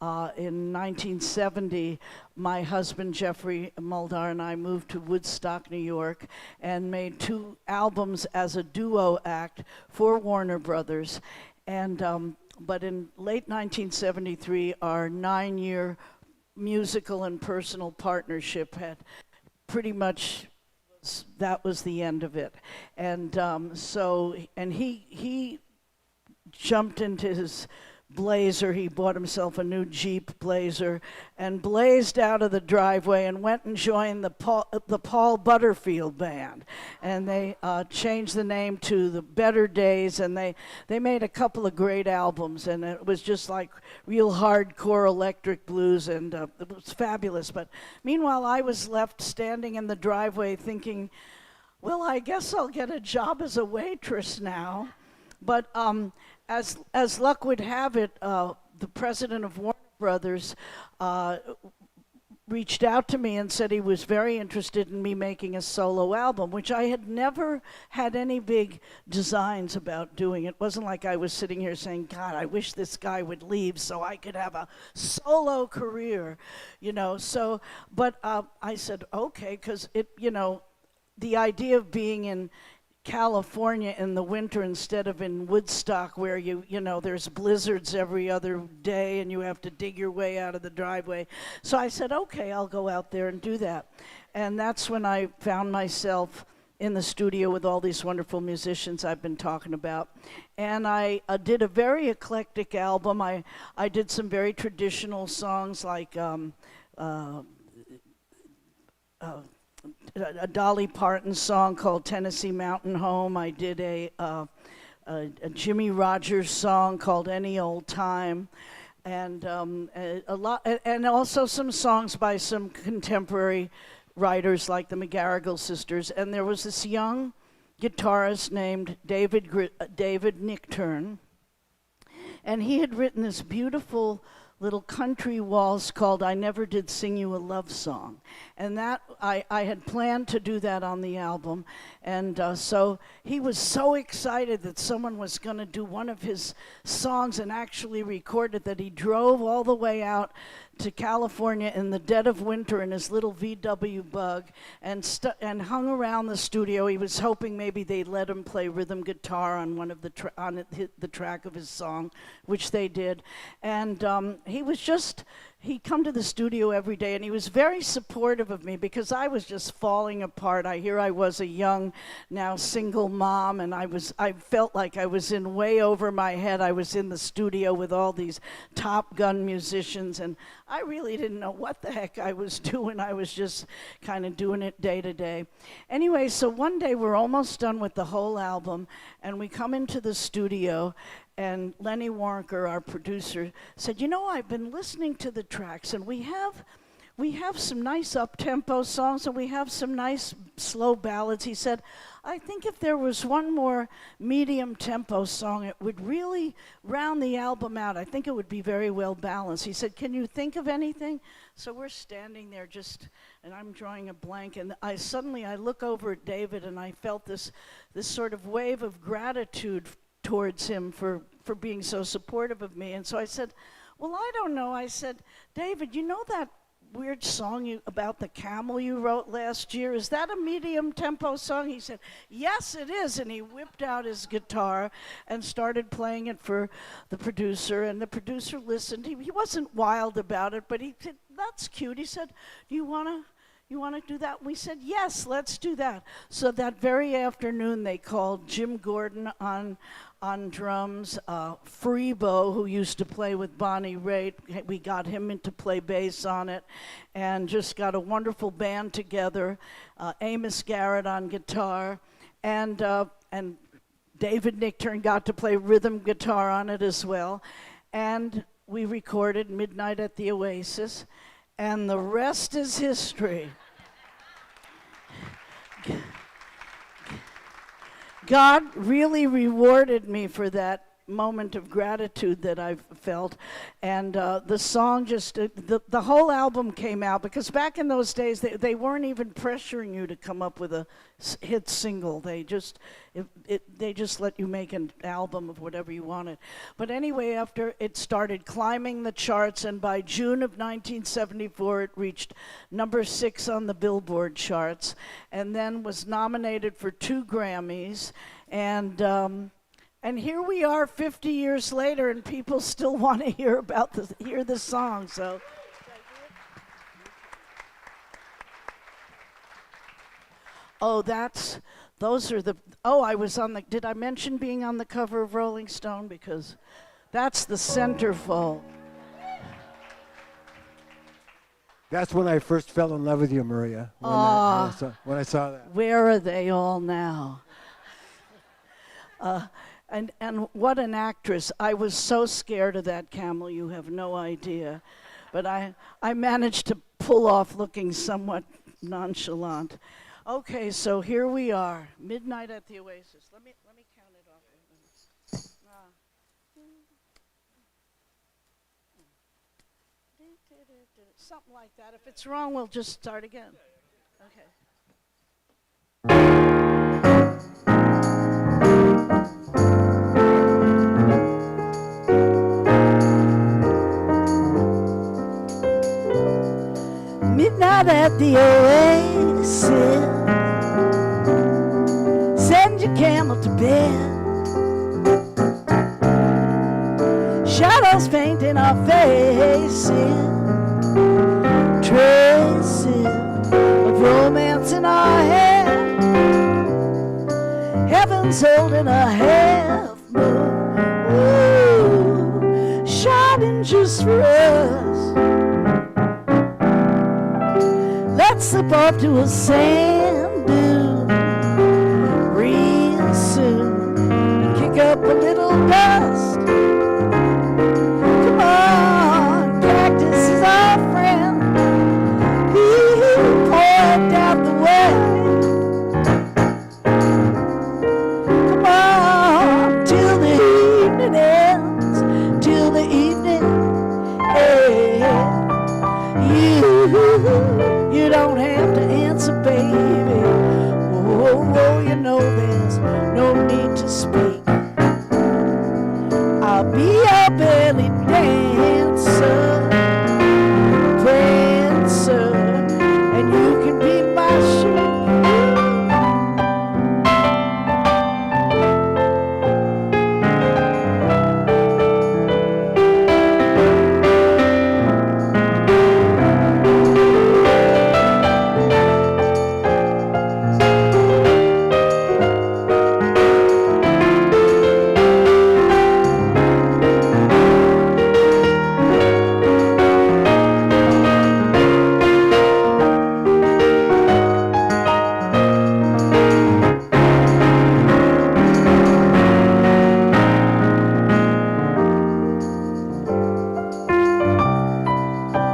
Speaker 3: in 1970, my husband Jeffrey Muldaur and I moved to Woodstock, New York, and made 2 albums as a duo act for Warner Brothers. And but in late 1973, our 9-year musical and personal partnership had pretty much, that was the end of it. And he jumped into his Blazer. He bought himself a new Jeep Blazer and blazed out of the driveway and went and joined the Paul Butterfield Band. And they changed the name to the Better Days, and they made a couple of great albums, and it was just like real hardcore electric blues, and it was fabulous. But meanwhile, I was left standing in the driveway thinking, well, I guess I'll get a job as a waitress now. But as luck would have it, the president of Warner Brothers reached out to me and said he was very interested in me making a solo album, which I had never had any big designs about doing. It wasn't like I was sitting here saying, God, I wish this guy would leave so I could have a solo career, you know. So, but I said, okay, because it, you know, the idea of being in California in the winter instead of in Woodstock, where you know there's blizzards every other day and you have to dig your way out of the driveway. So I said, okay, I'll go out there and do that. And that's when I found myself in the studio with all these wonderful musicians I've been talking about. And I did a very eclectic album. I did some very traditional songs like a Dolly Parton song called Tennessee Mountain Home. I did a Jimmy Rogers song called Any Old Time, and a lot, and also some songs by some contemporary writers like the McGarrigle sisters, and there was this young guitarist named David Nichtern, and he had written this beautiful little country waltz called I Never Did Sing You a Love Song. And that, I had planned to do that on the album. And so he was so excited that someone was going to do one of his songs and actually record it that he drove all the way out to California in the dead of winter in his little VW Bug and hung around the studio. He was hoping maybe they'd let him play rhythm guitar on one of the the track of his song, which they did. And he'd come to the studio every day, and he was very supportive of me because I was just falling apart. I was a young, now single mom, and I felt like I was in way over my head. I was in the studio with all these Top Gun musicians, and I really didn't know what the heck I was doing. I was just kind of doing it day to day. Anyway, so one day we're almost done with the whole album, and we come into the studio, and Lenny Warnker, our producer, said, you know, I've been listening to the tracks, and we have some nice up-tempo songs, and we have some nice slow ballads. He said, I think if there was one more medium-tempo song, it would really round the album out. I think it would be very well balanced. He said, can you think of anything? So we're standing there and I'm drawing a blank, and I look over at David, and I felt this sort of wave of gratitude towards him for being so supportive of me. And so I said, well, I don't know. I said, David, you know that weird song about the camel you wrote last year? Is that a medium tempo song? He said, yes, it is. And he whipped out his guitar and started playing it for the producer. And the producer listened. He wasn't wild about it, but he said, that's cute. He said, you want to do that? We said, yes, let's do that. So that very afternoon, they called Jim Gordon on drums, Freebo, who used to play with Bonnie Raitt. We got him in to play bass on it, and just got a wonderful band together. Amos Garrett on guitar, and David Nichtern got to play rhythm guitar on it as well. And we recorded Midnight at the Oasis, and the rest is history. God really rewarded me for that moment of gratitude that I've felt, and the song the whole album came out, because back in those days they weren't even pressuring you to come up with a hit single. They just let you make an album of whatever you wanted. But anyway, after it started climbing the charts, and by June of 1974 it reached number 6 on the Billboard charts, and then was nominated for 2 Grammys, and here we are 50 years later, and people still want to hear the song. So, did I mention being on the cover of Rolling Stone? Because that's the centerfold.
Speaker 4: That's when I first fell in love with you, Maria, when I saw that.
Speaker 3: Where are they all now? And what an actress. I was so scared of that camel, you have no idea. But I managed to pull off looking somewhat nonchalant. Okay, so here we are, Midnight at the Oasis. Let me count it off. Something like that. If it's wrong, we'll just start again. Okay. Midnight at the Oasis, send your camel to bed. Shadows painting our faces, traces of romance in our head. Heaven's holding a half moon, ooh, shining just for us. Let's slip off to a sand dune real soon and kick up a little dust. Come on, cactus is our friend. He poured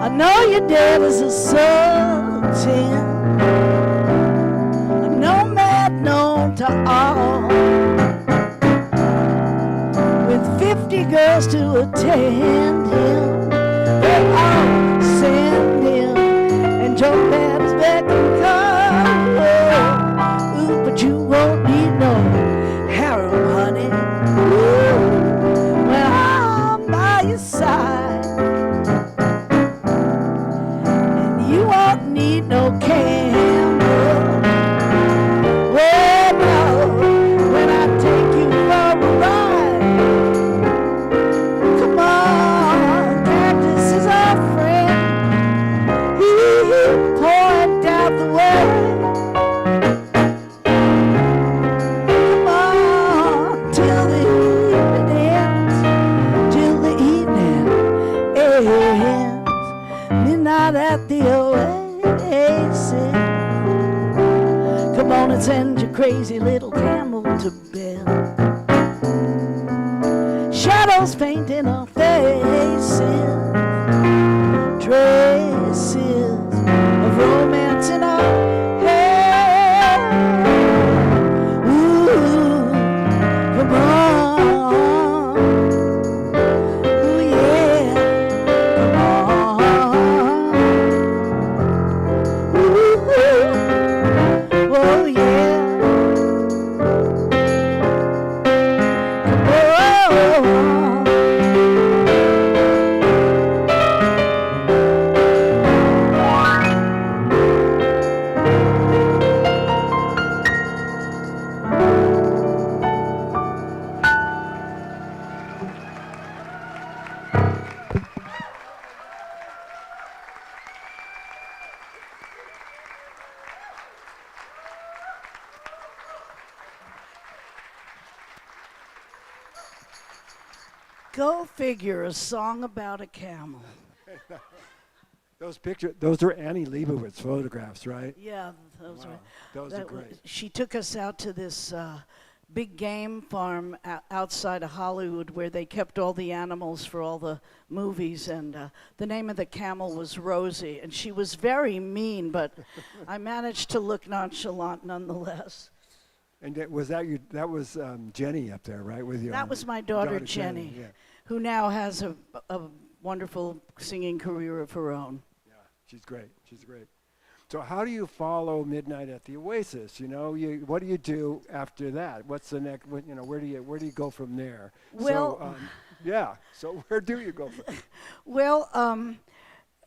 Speaker 3: I know your dad is a sultan, a nomad known to all, with 50 girls to attend him. They all send him, and your dad is back and call. Ooh, but you won't need no harem, honey. Ooh, when I'm by your side, and you won't need no candle. Well, no, when I take you for a ride, come on, cactus is our friend. He point out the way. Come on, till the evening ends, till the evening ends. Midnight at the Oasis. Come on and send your crazy little camel to bed. Shadows painting our faces, traces of romance in our hair. Ooh, come on. Ooh, yeah, come on. Ooh, oh, yeah. Come on. Go figure, a song about a camel.
Speaker 4: Those pictures, those are Annie Leibovitz photographs, right?
Speaker 3: Yeah, those
Speaker 4: Wow,
Speaker 3: were.
Speaker 4: those are
Speaker 3: that
Speaker 4: great.
Speaker 3: She took us out to this big game farm outside of Hollywood where they kept all the animals for all the movies, and the name of the camel was Rosie, and she was very mean, but I managed to look nonchalant nonetheless.
Speaker 4: And that was Jenny up there, right, with you?
Speaker 3: That was my daughter Jenny,
Speaker 4: yeah.
Speaker 3: who now has a wonderful singing career of her own.
Speaker 4: Yeah, she's great. She's great. So how do you follow Midnight at the Oasis? You know, what do you do after that? What's the next? You know, where do you go from there?
Speaker 3: Well,
Speaker 4: so, yeah. So where do you go from there?
Speaker 3: Well,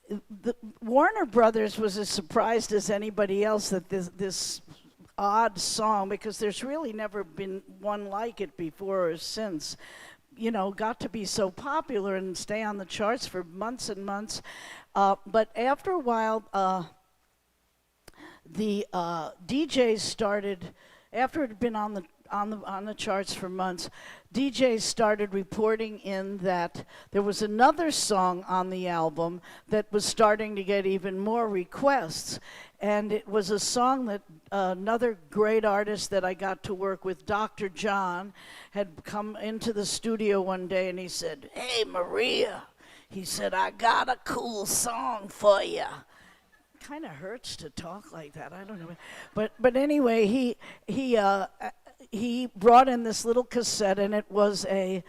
Speaker 3: the Warner Brothers was as surprised as anybody else that this odd song, because there's really never been one like it before or since, you know, got to be so popular and stay on the charts for months and months. But after a while, the DJs started, after it had been on the charts for months, DJs started reporting in that there was another song on the album that was starting to get even more requests. And it was a song that another great artist that I got to work with, Dr. John, had come into the studio one day and he said, "Hey, Maria," he said, "I got a cool song for you." Kind of hurts to talk like that. I don't know, but anyway, he brought in this little cassette, and it was a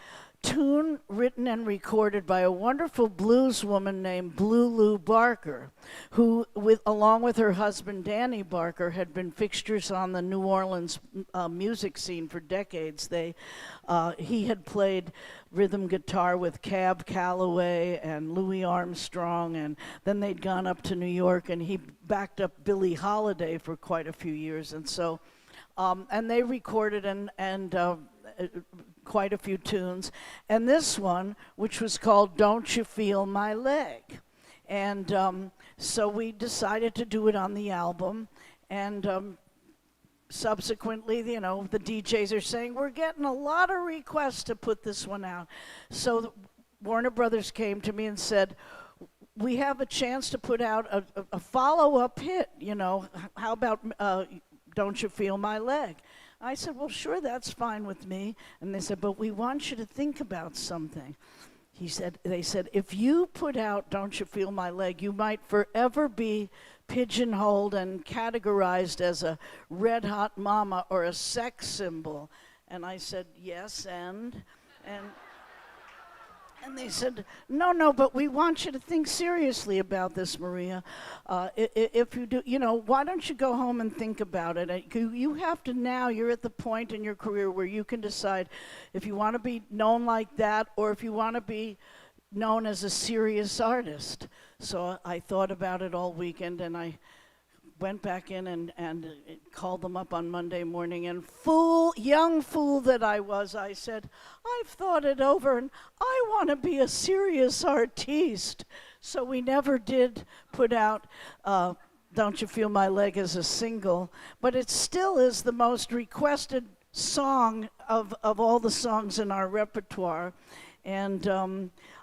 Speaker 3: tune written and recorded by a wonderful blues woman named Blue Lou Barker, who, along with her husband Danny Barker, had been fixtures on the New Orleans music scene for decades. He had played rhythm guitar with Cab Calloway and Louis Armstrong, and then they'd gone up to New York, and he backed up Billie Holiday for quite a few years, and so and they recorded and quite a few tunes, and this one, which was called "Don't You Feel My Leg," and so we decided to do it on the album, and subsequently, you know, the DJs are saying, "We're getting a lot of requests to put this one out." So Warner Brothers came to me and said, "We have a chance to put out a follow-up hit, you know, how about Don't You Feel My Leg?" I said, "Well, sure, that's fine with me." And they said, "But we want you to think about something." they said, if you put out Don't You Feel My Leg, you might forever be pigeonholed and categorized as a red hot mama or a sex symbol. And I said, yes, and they said, no, but we want you to think seriously about this, Maria. If you do, why don't you go home and think about it? You have to now, you're at the point in your career where you can decide if you want to be known like that or if you want to be known as a serious artist. So I thought about it all weekend, and I went back in and called them up on Monday morning, and young fool that I was, I said, I've thought it over and I want to be a serious artiste. So we never did put out Don't You Feel My Leg as a single, but it still is the most requested song of all the songs in our repertoire. And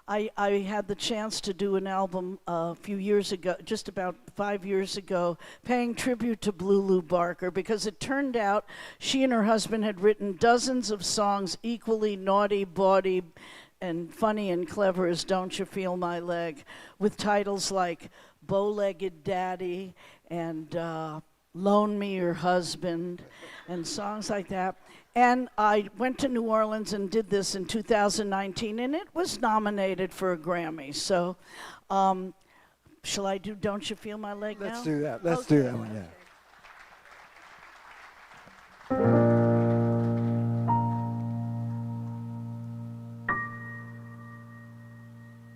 Speaker 3: I had the chance to do an album a few years ago, just about 5 years ago, paying tribute to Blue Lou Barker, because it turned out she and her husband had written dozens of songs equally naughty, bawdy, and funny and clever as Don't You Feel My Leg, with titles like Bow-Legged Daddy and Loan Me Your Husband, and songs like that. And I went to New Orleans and did this in 2019, and it was nominated for a Grammy. So, shall I do Don't You Feel My Leg now?
Speaker 4: Let's do that. Let's do that one, yeah.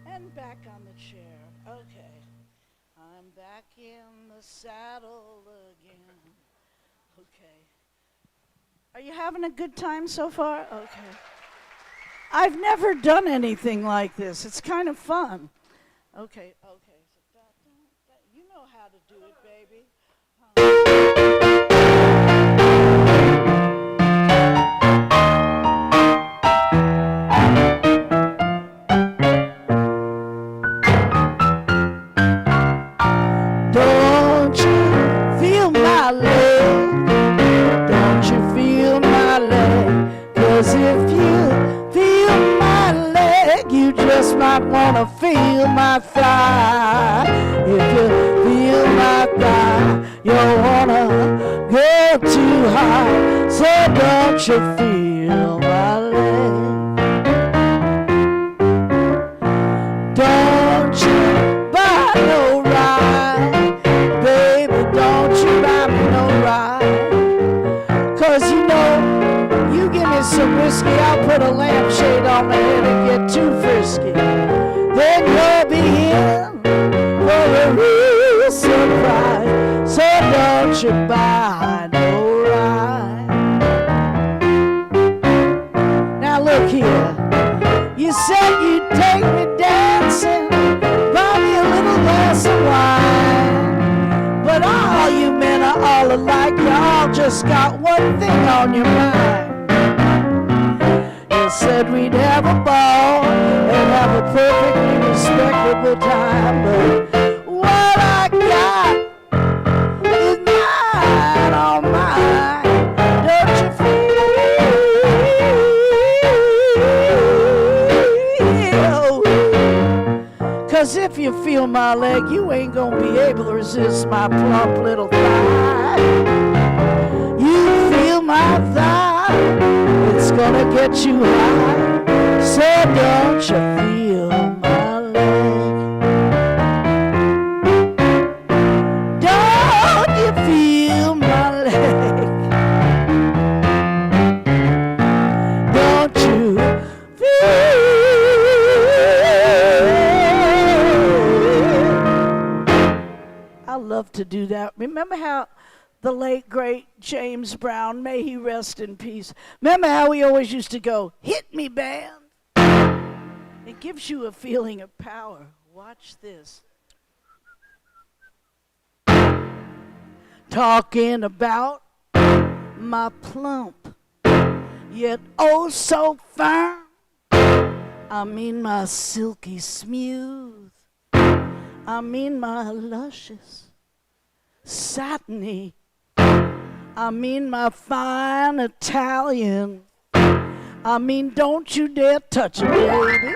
Speaker 3: And back on the chair. Okay. I'm back in the saddle again. Okay. Are you having a good time so far? Okay. I've never done anything like this. It's kind of fun. Okay. So you know how to do it, baby. Don't you feel my leg? Don't you feel my leg? 'Cause if you feel my leg, you just might wanna feel my thigh. If you feel my thigh, you'll wanna go too high. So don't you feel my leg? Don't you buy no ride, baby, don't you buy me no ride. 'Cause you give me some whiskey, I'll put a lampshade on my head and get too frisky. Then you'll be in for a real surprise. So don't you buy no ride. Now look here, you said you'd take me dancing, buy me a little glass of wine. But all you men are all alike, you all just got one thing on your mind. You said we'd have a ball and have a perfectly respectable time, but what I got is mine, all mine. Don't you feel? 'Cause if you feel my leg, you ain't gonna be able to resist my plump little thigh. You feel my thigh, it's gonna get you high. So don't you feel my leg? Don't you feel my leg? Don't you feel? I love to do that. Remember how the late, great James Brown, may he rest in peace. Remember how we always used to go, hit me, band? It gives you a feeling of power. Watch this. Talking about my plump, yet oh so firm. I mean my silky smooth. I mean my luscious, satiny. I mean my fine Italian. I mean, don't you dare touch it, baby,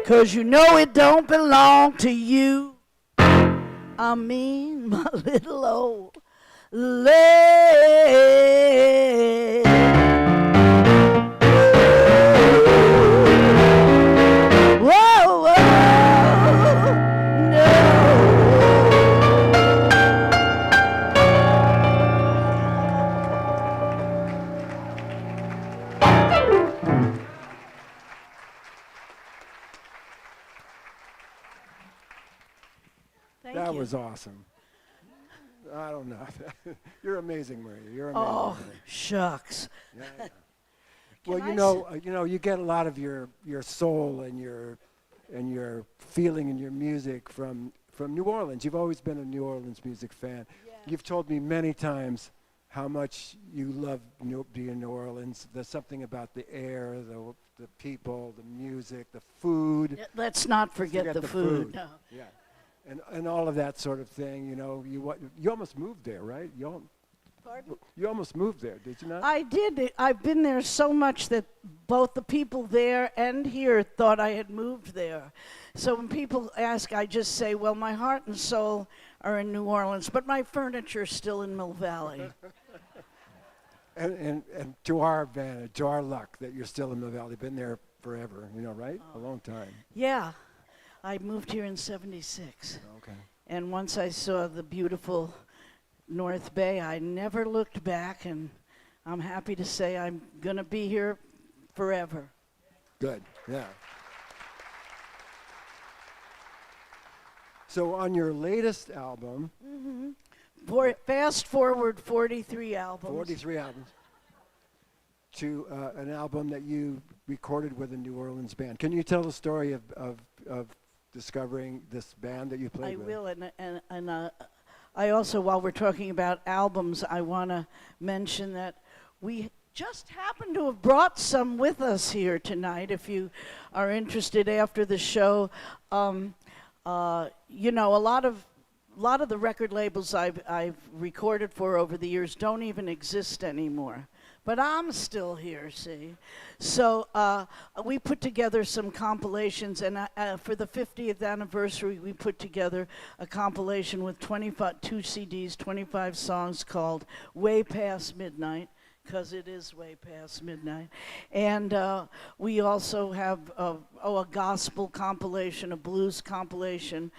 Speaker 3: 'cause you know it don't belong to you. I mean, my little old lady. Whoa, whoa, no. Thank
Speaker 4: That
Speaker 3: you.
Speaker 4: was awesome. I don't know. You're amazing, Maria. You're amazing.
Speaker 3: Oh, shucks.
Speaker 4: Yeah, yeah.
Speaker 3: Can
Speaker 4: Well,
Speaker 3: I
Speaker 4: you know, you get a lot of your soul and your feeling in your music from New Orleans. You've always been a New Orleans music fan.
Speaker 3: Yeah.
Speaker 4: You've told me many times how much you love being in New Orleans. There's something about the air, the people, the music, the food.
Speaker 3: Let's not forget the food. No.
Speaker 4: Yeah, and all of that sort of thing. You know, you almost moved there, right?
Speaker 3: Pardon?
Speaker 4: You almost moved there, did you not?
Speaker 3: I did. I've been there so much that both the people there and here thought I had moved there. So when people ask, I just say, well, my heart and soul are in New Orleans, but my furniture's still in Mill Valley.
Speaker 4: And to our advantage, to our luck, that you're still in the valley. Been there forever, you know, right? A long time.
Speaker 3: Yeah, I moved here in '76.
Speaker 4: Okay.
Speaker 3: And once I saw the beautiful North Bay, I never looked back, and I'm happy to say I'm going to be here forever.
Speaker 4: Good. Yeah. So on your latest album,
Speaker 3: Fast forward 43 albums.
Speaker 4: 43 albums, to an album that you recorded with a New Orleans band. Can you tell the story of discovering this band that you played
Speaker 3: I
Speaker 4: with?
Speaker 3: will, and I also, while we're talking about albums, I want to mention that we just happen to have brought some with us here tonight. If you are interested after the show, you know, a lot of the record labels I've recorded for over the years don't even exist anymore. But I'm still here, see? So we put together some compilations, and for the 50th anniversary, we put together a compilation with 2 CDs, 25 songs called Way Past Midnight, because it is way past midnight. And we also have a gospel compilation, a blues compilation,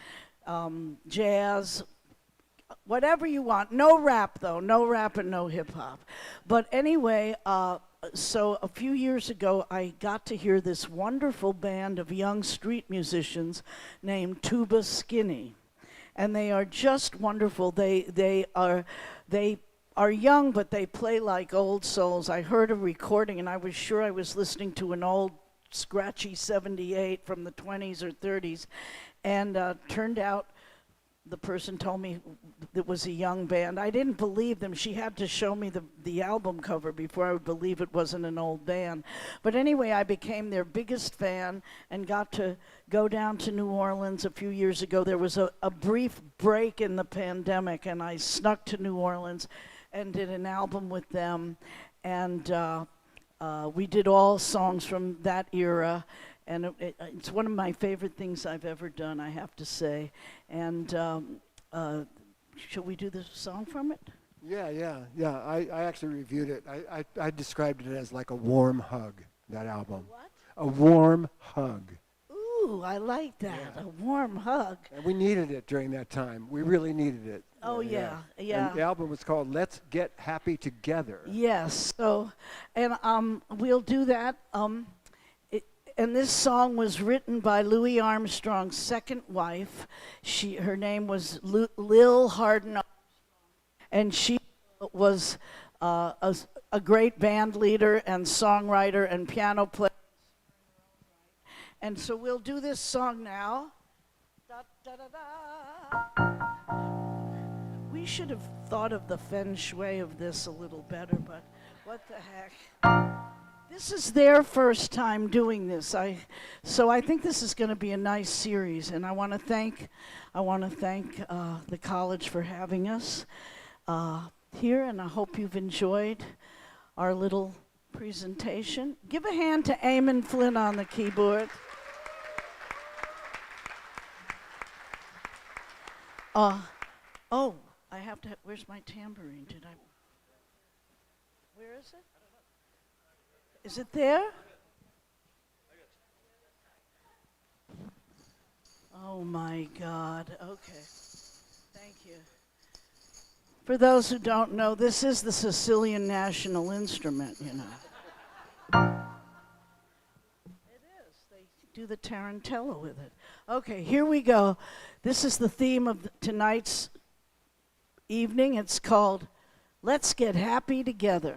Speaker 3: jazz, whatever you want. No rap, though. No rap and no hip-hop. But anyway, so a few years ago, I got to hear this wonderful band of young street musicians named Tuba Skinny. And they are just wonderful. They are young, but they play like old souls. I heard a recording, and I was sure I was listening to an old scratchy 78 from the 20s or 30s. And turned out the person told me it was a young band. I didn't believe them. She had to show me the album cover before I would believe it wasn't an old band. But anyway, I became their biggest fan and got to go down to New Orleans a few years ago. There was a brief break in the pandemic, and I snuck to New Orleans and did an album with them. And we did all songs from that era. And it's one of my favorite things I've ever done, I have to say. And shall we do the song from it?
Speaker 4: Yeah. I actually reviewed it. I described it as like a warm hug, that album.
Speaker 3: What?
Speaker 4: A warm hug.
Speaker 3: Ooh, I like that,
Speaker 4: Yeah.
Speaker 3: a warm hug.
Speaker 4: And we needed it during that time. We really needed it.
Speaker 3: Oh, yeah.
Speaker 4: And the album was called Let's Get Happy Together.
Speaker 3: Yes, so, and we'll do that. And this song was written by Louis Armstrong's second wife. Her name was Lil Hardin, and she was a great band leader and songwriter and piano player. And so we'll do this song now. Da, da, da, da. We should have thought of the feng shui of this a little better, but what the heck. This is their first time doing this. So I think this is going to be a nice series, and I want to thank the college for having us here, and I hope you've enjoyed our little presentation. Give a hand to Eamon Flynn on the keyboard. Oh, I have to, where's my tambourine? Where is it? Is it there? Oh my God, okay. Thank you. For those who don't know, this is the Sicilian national instrument, you know. It is. They do the tarantella with it. Okay, here we go. This is the theme of tonight's evening. It's called Let's Get Happy Together.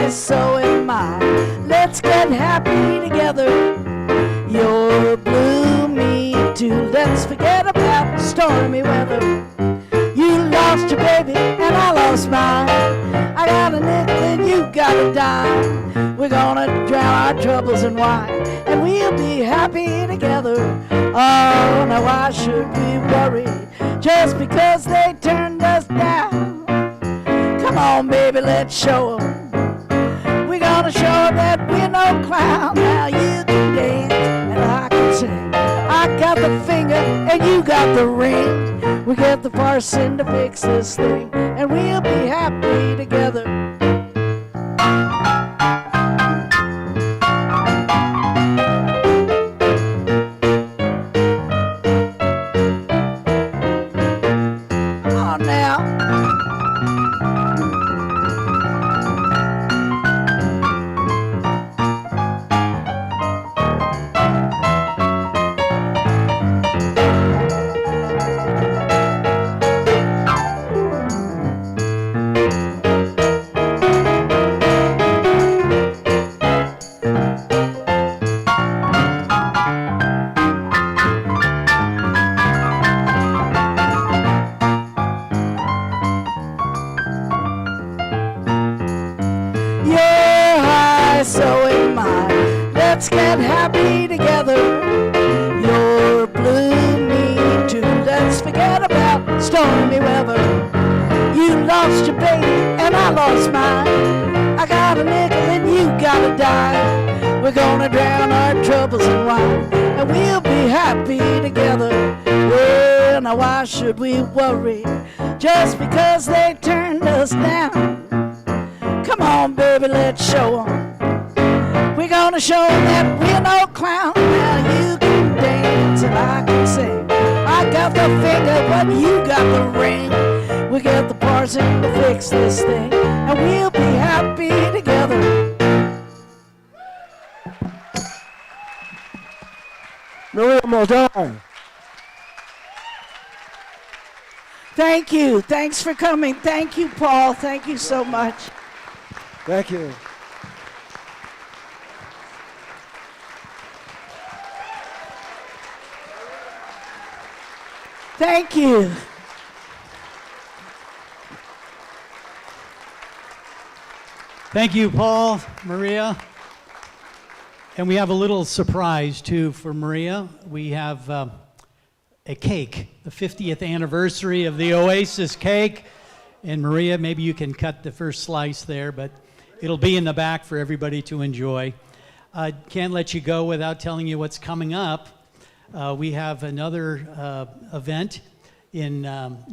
Speaker 3: So am I. Let's get happy together. You're blue, me too. Let's forget about stormy weather. You lost your baby and I lost mine. I got a nickel and you got a dime. We're gonna drown our troubles in wine and we'll be happy together. Oh, now why should we worry just because they turned us down? Come on, baby, let's show 'em. We're gonna show 'em that we're no clown. Now you can dance and I can sing. I got the finger and you got the ring. We get the parson to fix this thing and we'll be happy together. Let's get happy together. You're blue, me too. Let's forget about stormy weather. You lost your baby and I lost mine. I got a nickel and you got a dime. We're gonna drown our troubles in wine and we'll be happy together. Well, now why should we worry just because they turned us down? Come on, baby, let's show 'em. We're gonna show 'em that we're no clown. Now you can dance and I can sing. I got the finger, but you got the ring. We get the parson to fix this thing, and we'll be happy together.
Speaker 4: Maria Maldaur.
Speaker 3: Thank you. Thanks for coming. Thank you, Paul. Thank you so much.
Speaker 4: Thank you.
Speaker 3: Thank you.
Speaker 1: Thank you, Paul, Maria. And we have a little surprise, too, for Maria. We have a cake, the 50th anniversary of the Oasis cake. And Maria, maybe you can cut the first slice there, but it'll be in the back for everybody to enjoy. Can't let you go without telling you what's coming up. We have another event in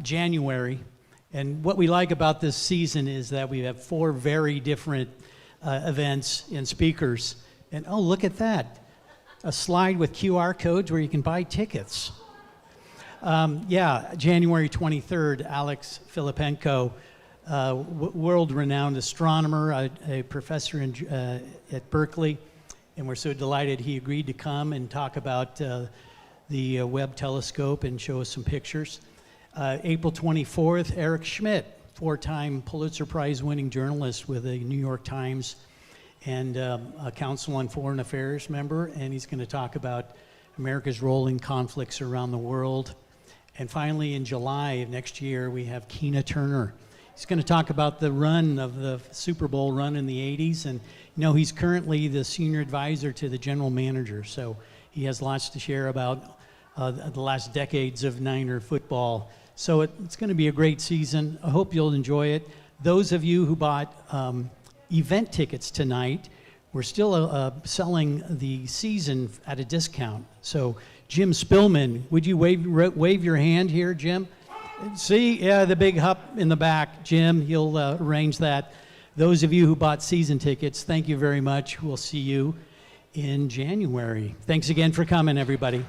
Speaker 1: January. And what we like about this season is that we have 4 very different events and speakers. And oh, look at that. A slide with QR codes where you can buy tickets. January 23rd, Alex Filipenko world-renowned astronomer, a professor at Berkeley, and we're so delighted he agreed to come and talk about the Webb telescope and show us some pictures. April 24th, Eric Schmidt, four-time Pulitzer Prize-winning journalist with the New York Times and a Council on Foreign Affairs member, and he's going to talk about America's role in conflicts around the world. And finally, in July of next year, we have Keena Turner. He's going to talk about the run of the Super Bowl run in the 80s, and he's currently the senior advisor to the general manager, so he has lots to share about the last decades of Niner football. So it's going to be a great season. I hope you'll enjoy it. Those of you who bought event tickets tonight, we're still selling the season at a discount. So Jim Spillman, would you wave your hand here, Jim? See, yeah, the big hup in the back, Jim, he'll arrange that. Those of you who bought season tickets, thank you very much. We'll see you in January. Thanks again for coming, everybody.